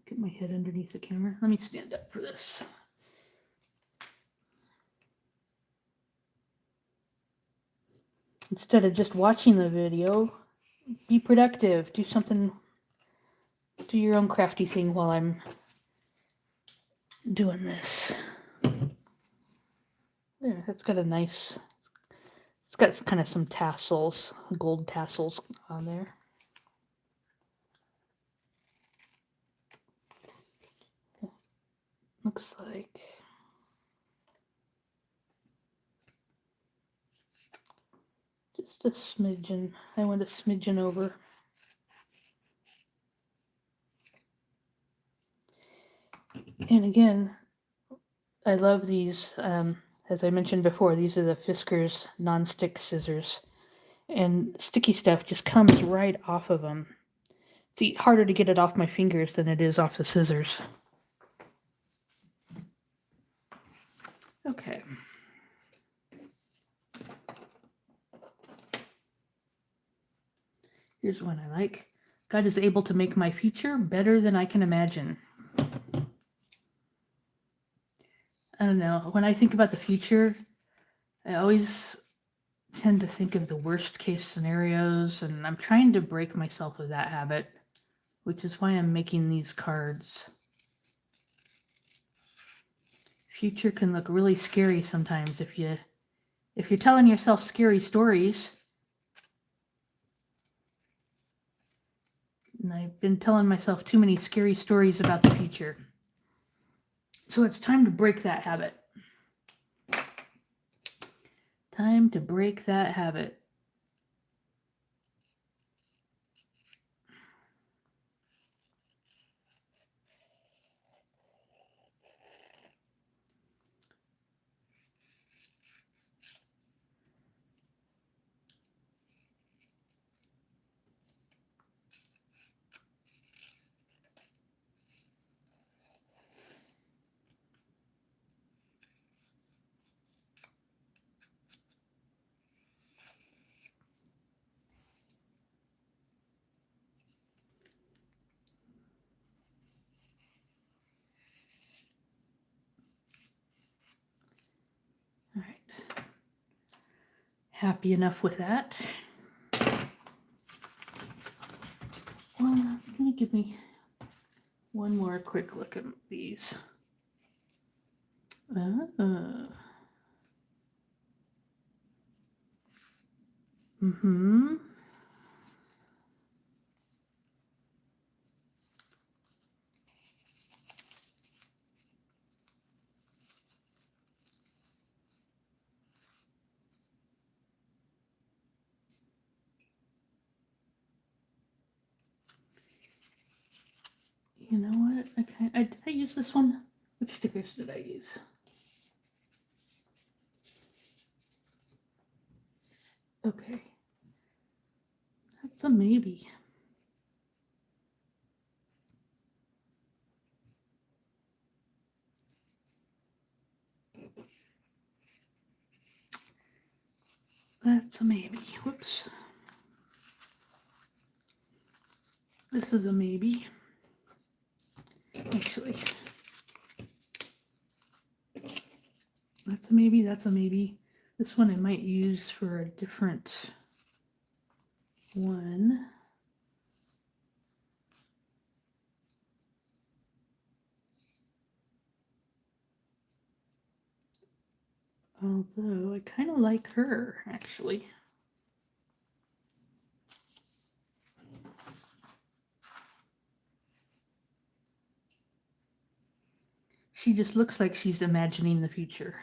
get my head underneath the camera. Let me stand up for this. Instead of just watching the video, be productive. Do something, do your own crafty thing while I'm doing this. There, that's got a nice, it's got kind of some tassels, gold tassels on there. Looks like just a smidgen. I went a smidgen over. And again, I love these. As I mentioned before, these are the Fiskars non-stick scissors. And sticky stuff just comes right off of them. It's harder to get it off my fingers than it is off the scissors. Okay. Here's one I like. God is able to make my future better than I can imagine. I don't know. When I think about the future, I always tend to think of the worst case scenarios, and I'm trying to break myself of that habit, which is why I'm making these cards. Future can look really scary sometimes if you're telling yourself scary stories. And I've been telling myself too many scary stories about the future. So it's time to break that habit. Time to break that habit. happy enough with that. Well, can you give me one more quick look at these? Mm-hmm. You know what? Okay, did I use this one? Which stickers did I use? Okay. That's a maybe. That's a maybe. Whoops. This is a maybe. Actually. That's a maybe, that's a maybe. This one I might use for a different one. Although I kind of like her, actually. She just looks like she's imagining the future.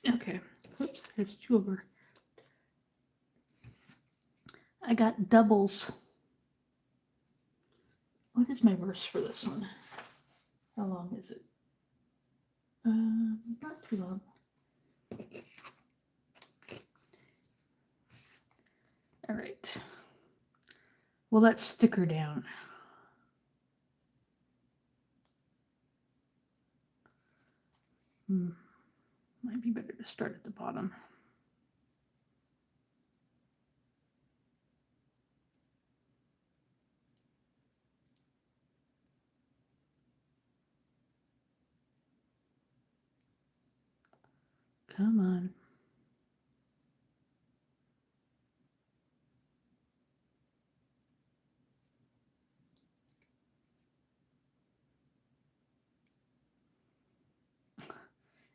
Okay. Oops, there's two of her. I got doubles. What is my verse for this one? How long is it? Not too long. All right. Well, let's stick her down. Might be better to start at the bottom. Come on.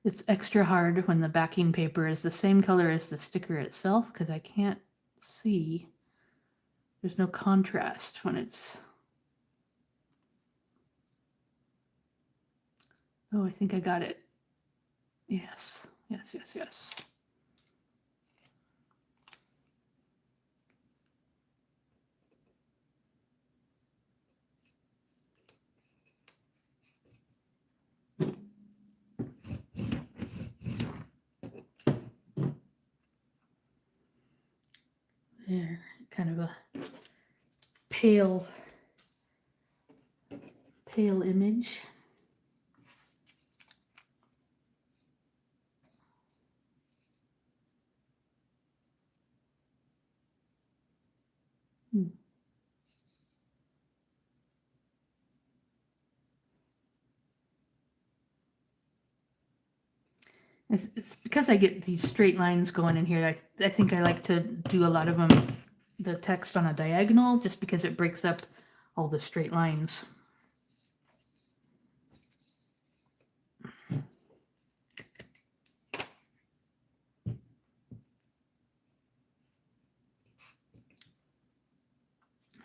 It's extra hard when the backing paper is the same color as the sticker itself because I can't see. There's no contrast when it's... Oh, I think I got it. Yes, yes, yes, yes. There, kind of a pale image. It's because I get these straight lines going in here. I think I like to do a lot of them, the text on a diagonal, just because it breaks up all the straight lines.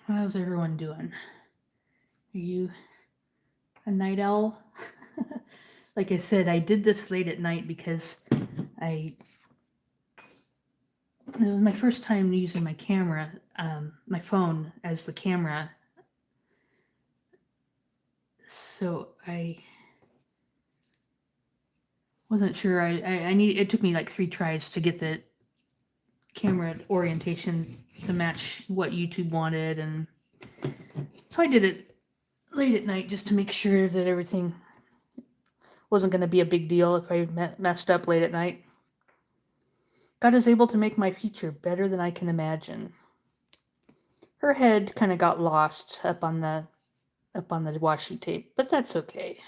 How's everyone doing? Are you a night owl? Like I said, I did this late at night because it was my first time using my camera, my phone as the camera. So I wasn't sure. It took me like 3 tries to get the camera orientation to match what YouTube wanted, and so I did it late at night just to make sure that everything wasn't going to be a big deal if I messed up late at night. God is able to make my future better than I can imagine. Her head kind of got lost up on the washi tape, but that's okay.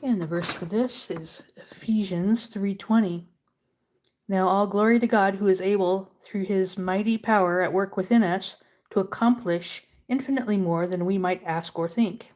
And the verse for this is Ephesians 3:20. Now all glory to God who is able, through his mighty power at work within us, to accomplish infinitely more than we might ask or think.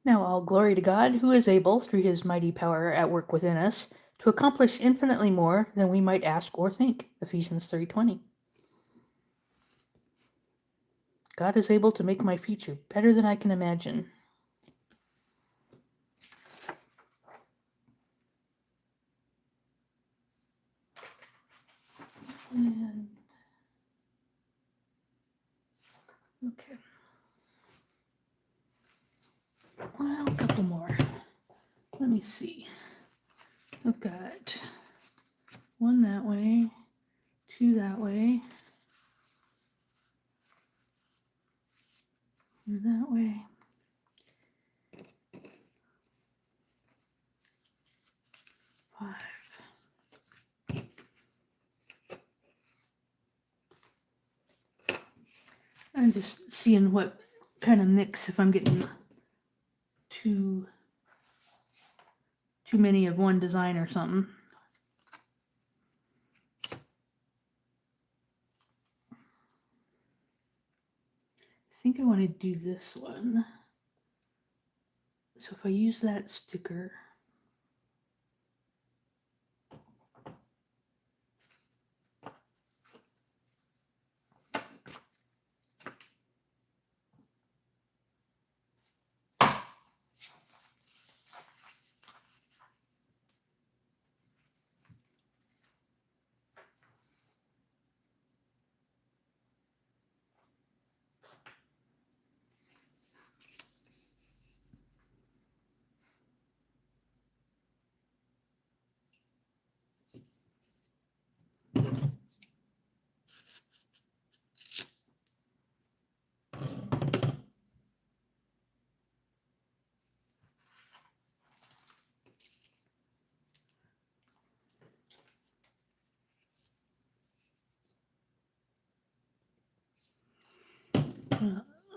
Now all glory to God who is able, through his mighty power at work within us, to accomplish infinitely more than we might ask or think. Ephesians 3:20. God is able to make my future better than I can imagine. And, okay. Well, a couple more. Let me see. I've got one that way, two that way, and that way. Five. I'm just seeing what kind of mix, if I'm getting too many of one design or something. I think I want to do this one. So if I use that sticker,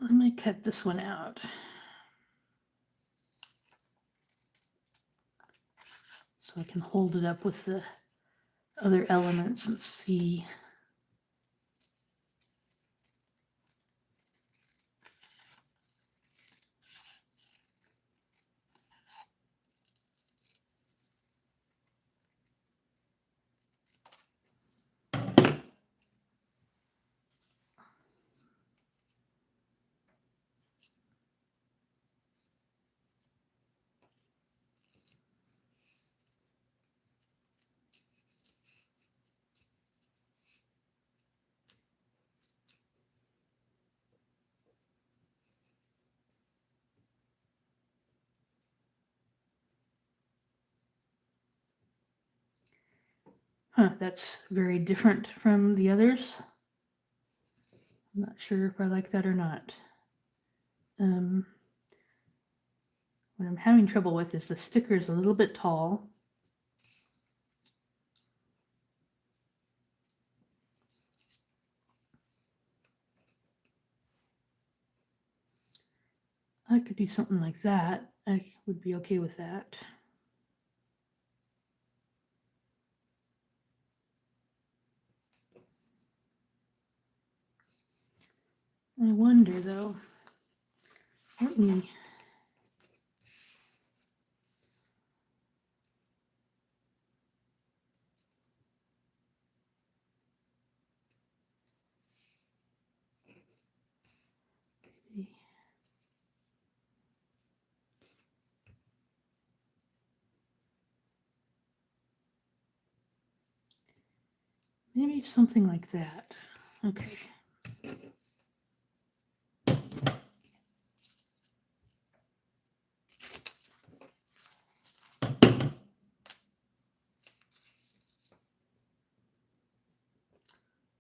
let me cut this one out. So I can hold it up with the other elements and see. That's very different from the others. I'm not sure if I like that or not. What I'm having trouble with is the sticker is a little bit tall. I could do something like that. I would be okay with that. I wonder though. Let me maybe something like that. Okay.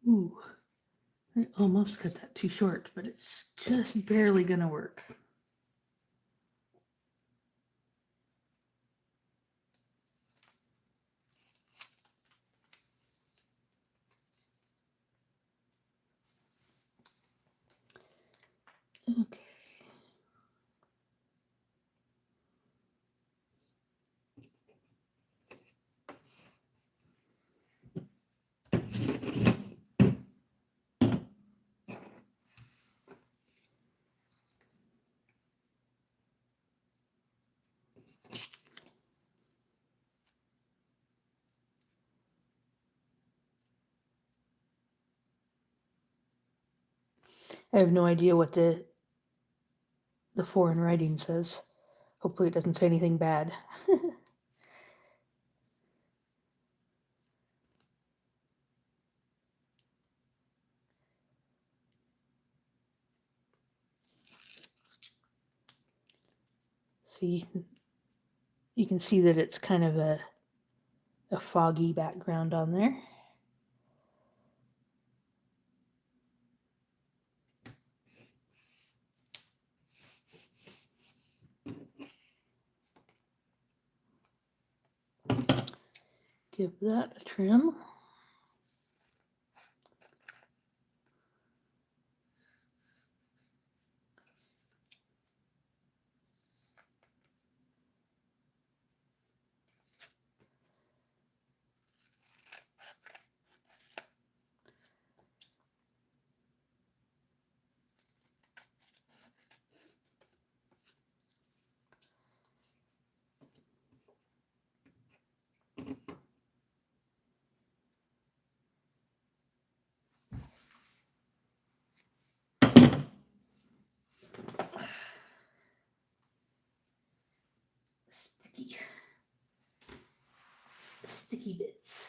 Ooh, I almost cut that too short, but it's just barely gonna work. Okay. I have no idea what the foreign writing says. Hopefully it doesn't say anything bad. See, you can see that it's kind of a foggy background on there. Give that a trim. Sticky bits.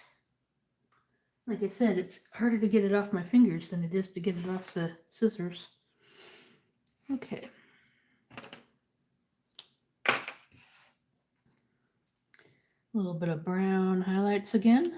Like I said, it's harder to get it off my fingers than it is to get it off the scissors. Okay. A little bit of brown highlights again.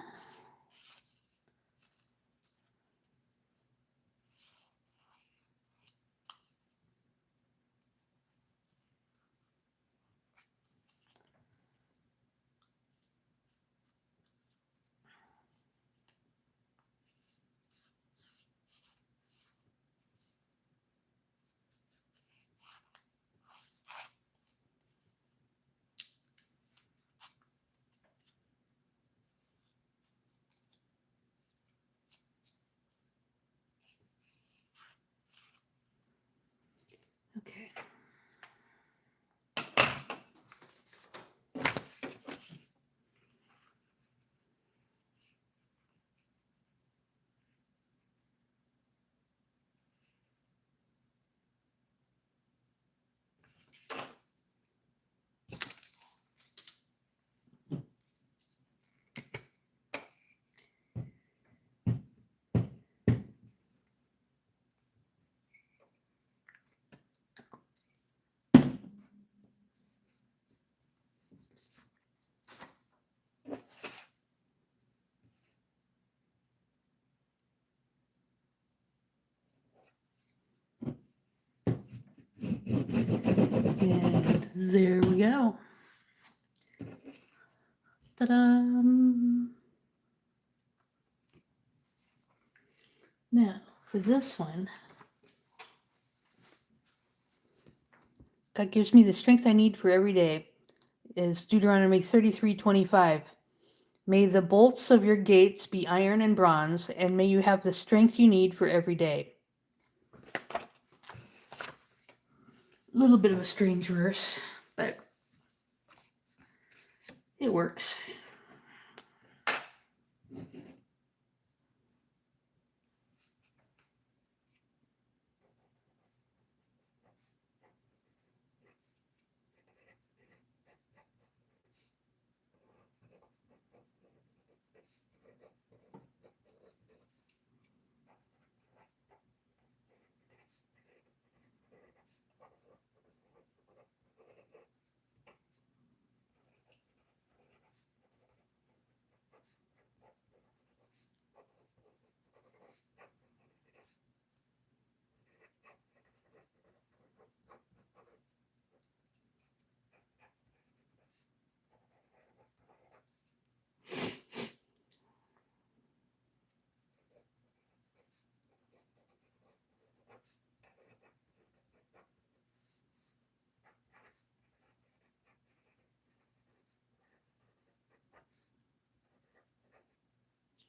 And there we go. Ta-da! Now, for this one, God gives me the strength I need for every day, is Deuteronomy 33:25. May the bolts of your gates be iron and bronze, and may you have the strength you need for every day. A little bit of a strange verse, but it works.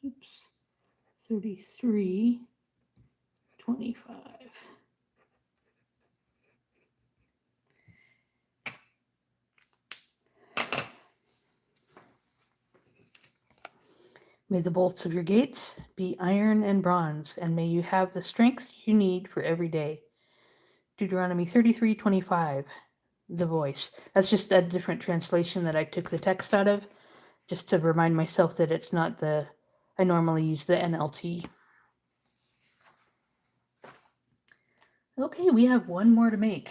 Oops. 33:25. May the bolts of your gates be iron and bronze, and may you have the strength you need for every day. Deuteronomy 33:25. The voice. That's just a different translation that I took the text out of, just to remind myself that it's not I normally use the NLT. Okay, we have one more to make.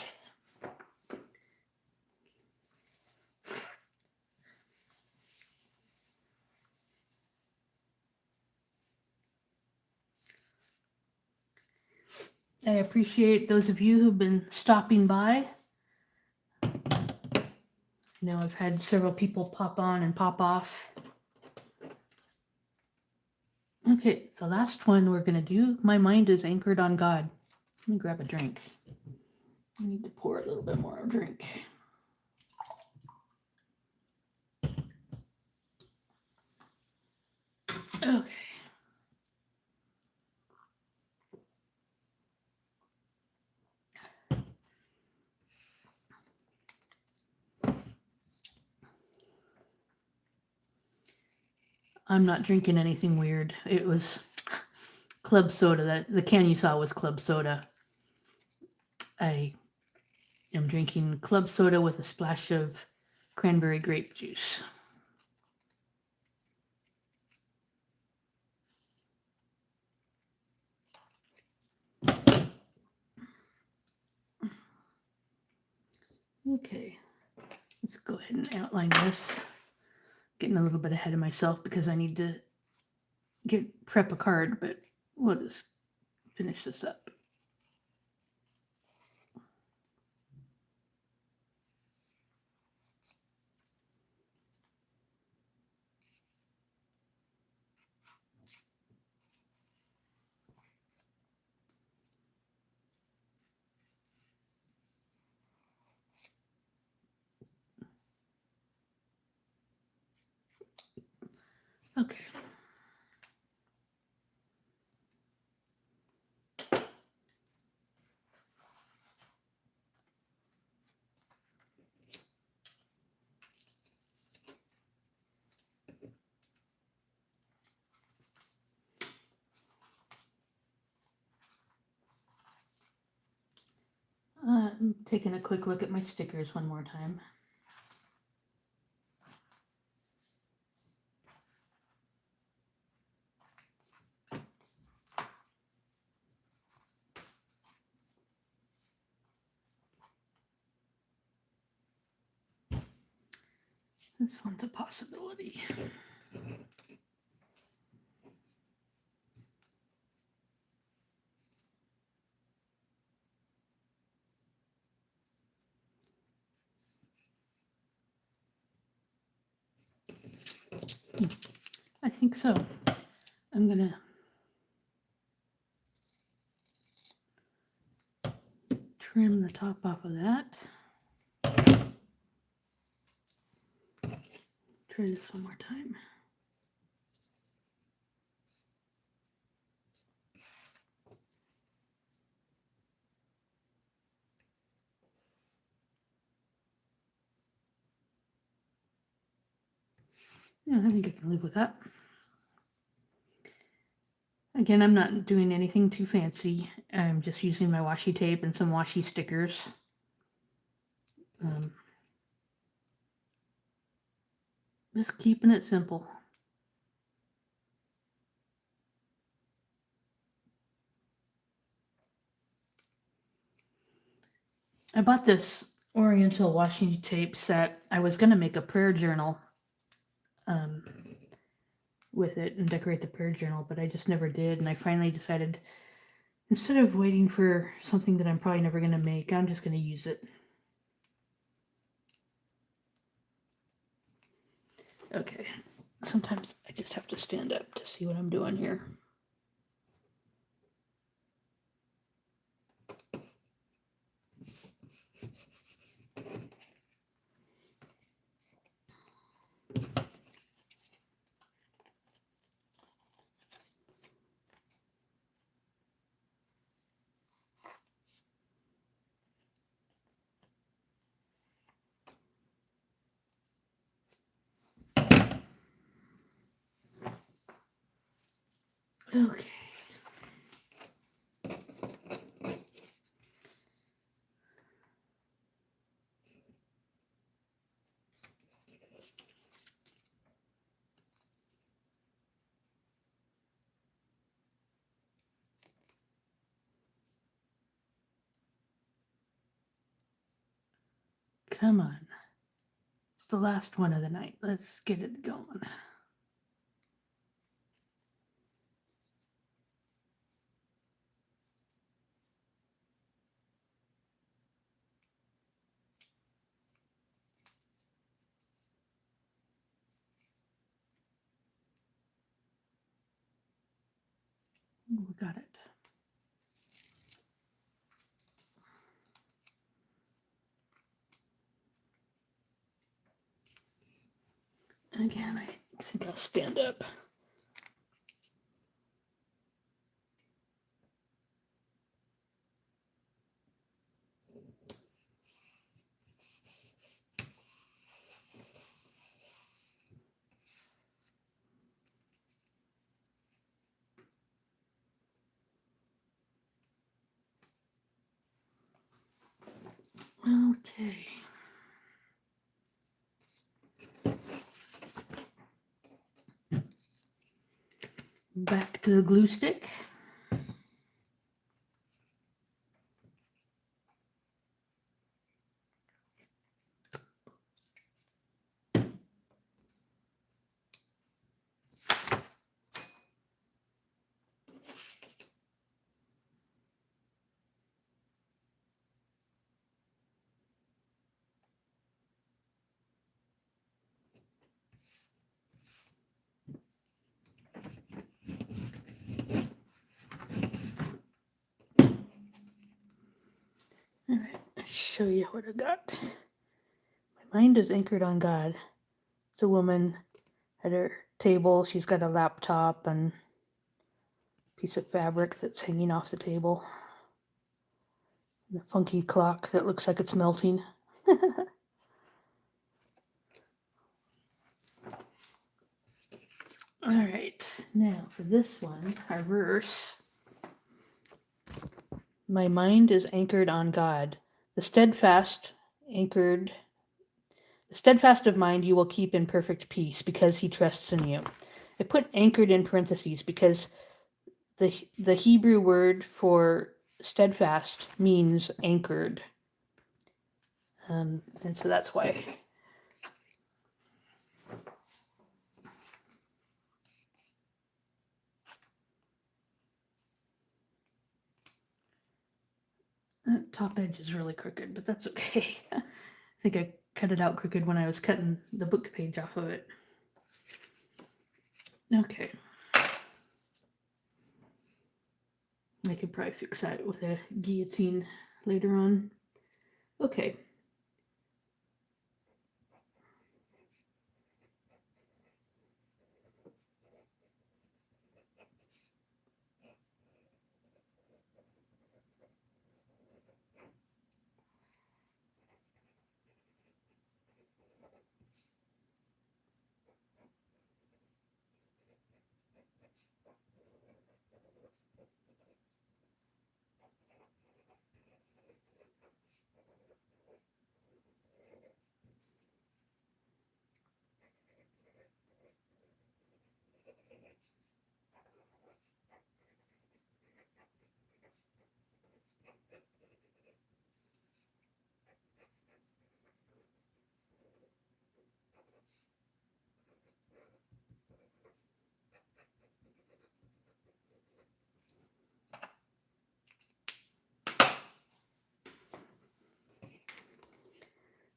I appreciate those of you who've been stopping by. I know I've had several people pop on and pop off. Okay, the last one we're going to do, my mind is anchored on God. Let me grab a drink. I need to pour a little bit more of a drink. Okay. I'm not drinking anything weird. It was club soda. The can you saw was club soda. I am drinking club soda with a splash of cranberry grape juice. Okay, let's go ahead and outline this. Getting a little bit ahead of myself because I need to prep a card, but we'll just finish this up. Okay. I'm taking a quick look at my stickers one more time. This one's a possibility. I think so. I'm going to trim the top off of that. Try this one more time. Yeah, I think I can live with that. Again, I'm not doing anything too fancy. I'm just using my washi tape and some washi stickers. Just keeping it simple. I bought this Oriental washi tape set. I was going to make a prayer journal with it and decorate the prayer journal, but I just never did. And I finally decided, instead of waiting for something that I'm probably never going to make, I'm just going to use it. Okay, sometimes I just have to stand up to see what I'm doing here. Okay. Come on. It's the last one of the night. Let's get it going. We got it. Again, I think I'll stand up. Okay. Back to the glue stick. All right, I'll show you what I got. My mind is anchored on God. It's a woman at her table. She's got a laptop and a piece of fabric that's hanging off the table. And a funky clock that looks like it's melting. All right, now for this one, our verse. My mind is anchored on God. The steadfast of mind you will keep in perfect peace because he trusts in you. I put anchored in parentheses because the Hebrew word for steadfast means anchored. And so that's why. That top edge is really crooked, but that's okay. I think I cut it out crooked when I was cutting the book page off of it. Okay. I could probably fix that with a guillotine later on. Okay.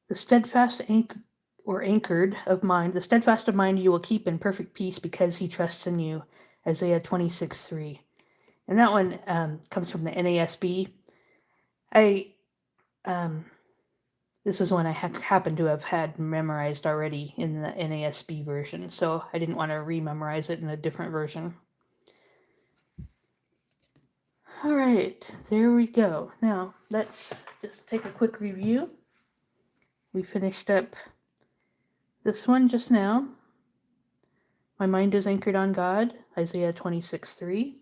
The steadfast anchored of mind, the steadfast of mind you will keep in perfect peace because he trusts in you. Isaiah 26:3. And that one comes from the NASB. This was one I happened to have had memorized already in the NASB version, so I didn't want to rememorize it in a different version. All right, there we go. Now, let's just take a quick review. We finished up this one just now. My mind is anchored on God, Isaiah 26:3.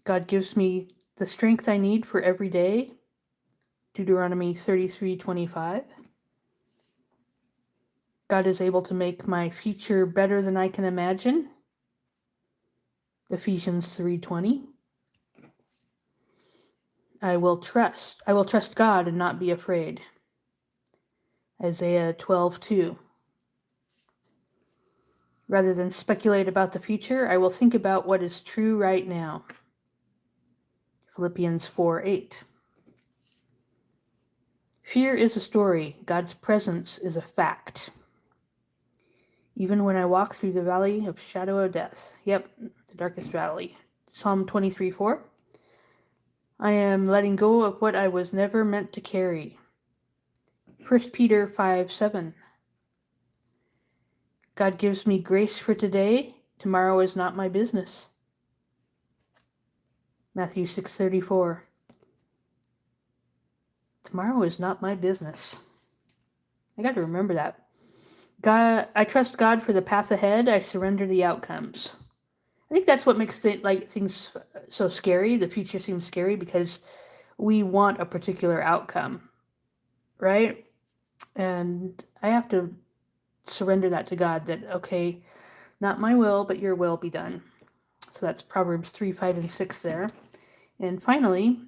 God gives me the strength I need for every day, Deuteronomy 33:25. God is able to make my future better than I can imagine, Ephesians 3:20. I will trust God and not be afraid, Isaiah 12:2. Rather than speculate about the future, I will think about what is true right now, Philippians 4:8. Fear is a story. God's presence is a fact. Even when I walk through the valley of shadow of death. Yep, the darkest valley. Psalm 23:4. I am letting go of what I was never meant to carry. 1 Peter 5:7. God gives me grace for today. Tomorrow is not my business. Matthew 6:34. Tomorrow is not my business. I got to remember that. God, I trust God for the path ahead. I surrender the outcomes. I think that's what makes things so scary. The future seems scary because we want a particular outcome, right? And I have to surrender that to God, that, okay, not my will, but your will be done. So that's Proverbs 3:5-6 there. And finally,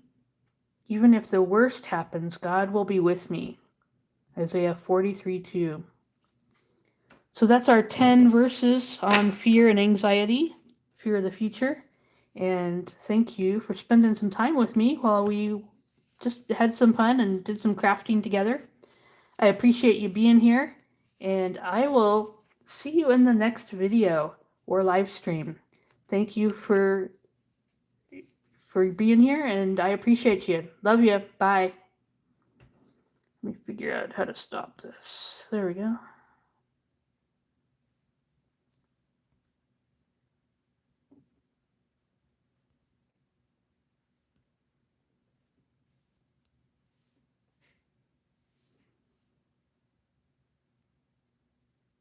even if the worst happens, God will be with me, Isaiah 43:2. So that's our 10 verses on fear and anxiety, fear of the future. And thank you for spending some time with me while we just had some fun and did some crafting together. I appreciate you being here, and I will see you in the next video or live stream. Thank you for being here, and I appreciate you. Love you. Bye. Let me figure out how to stop this. There we go.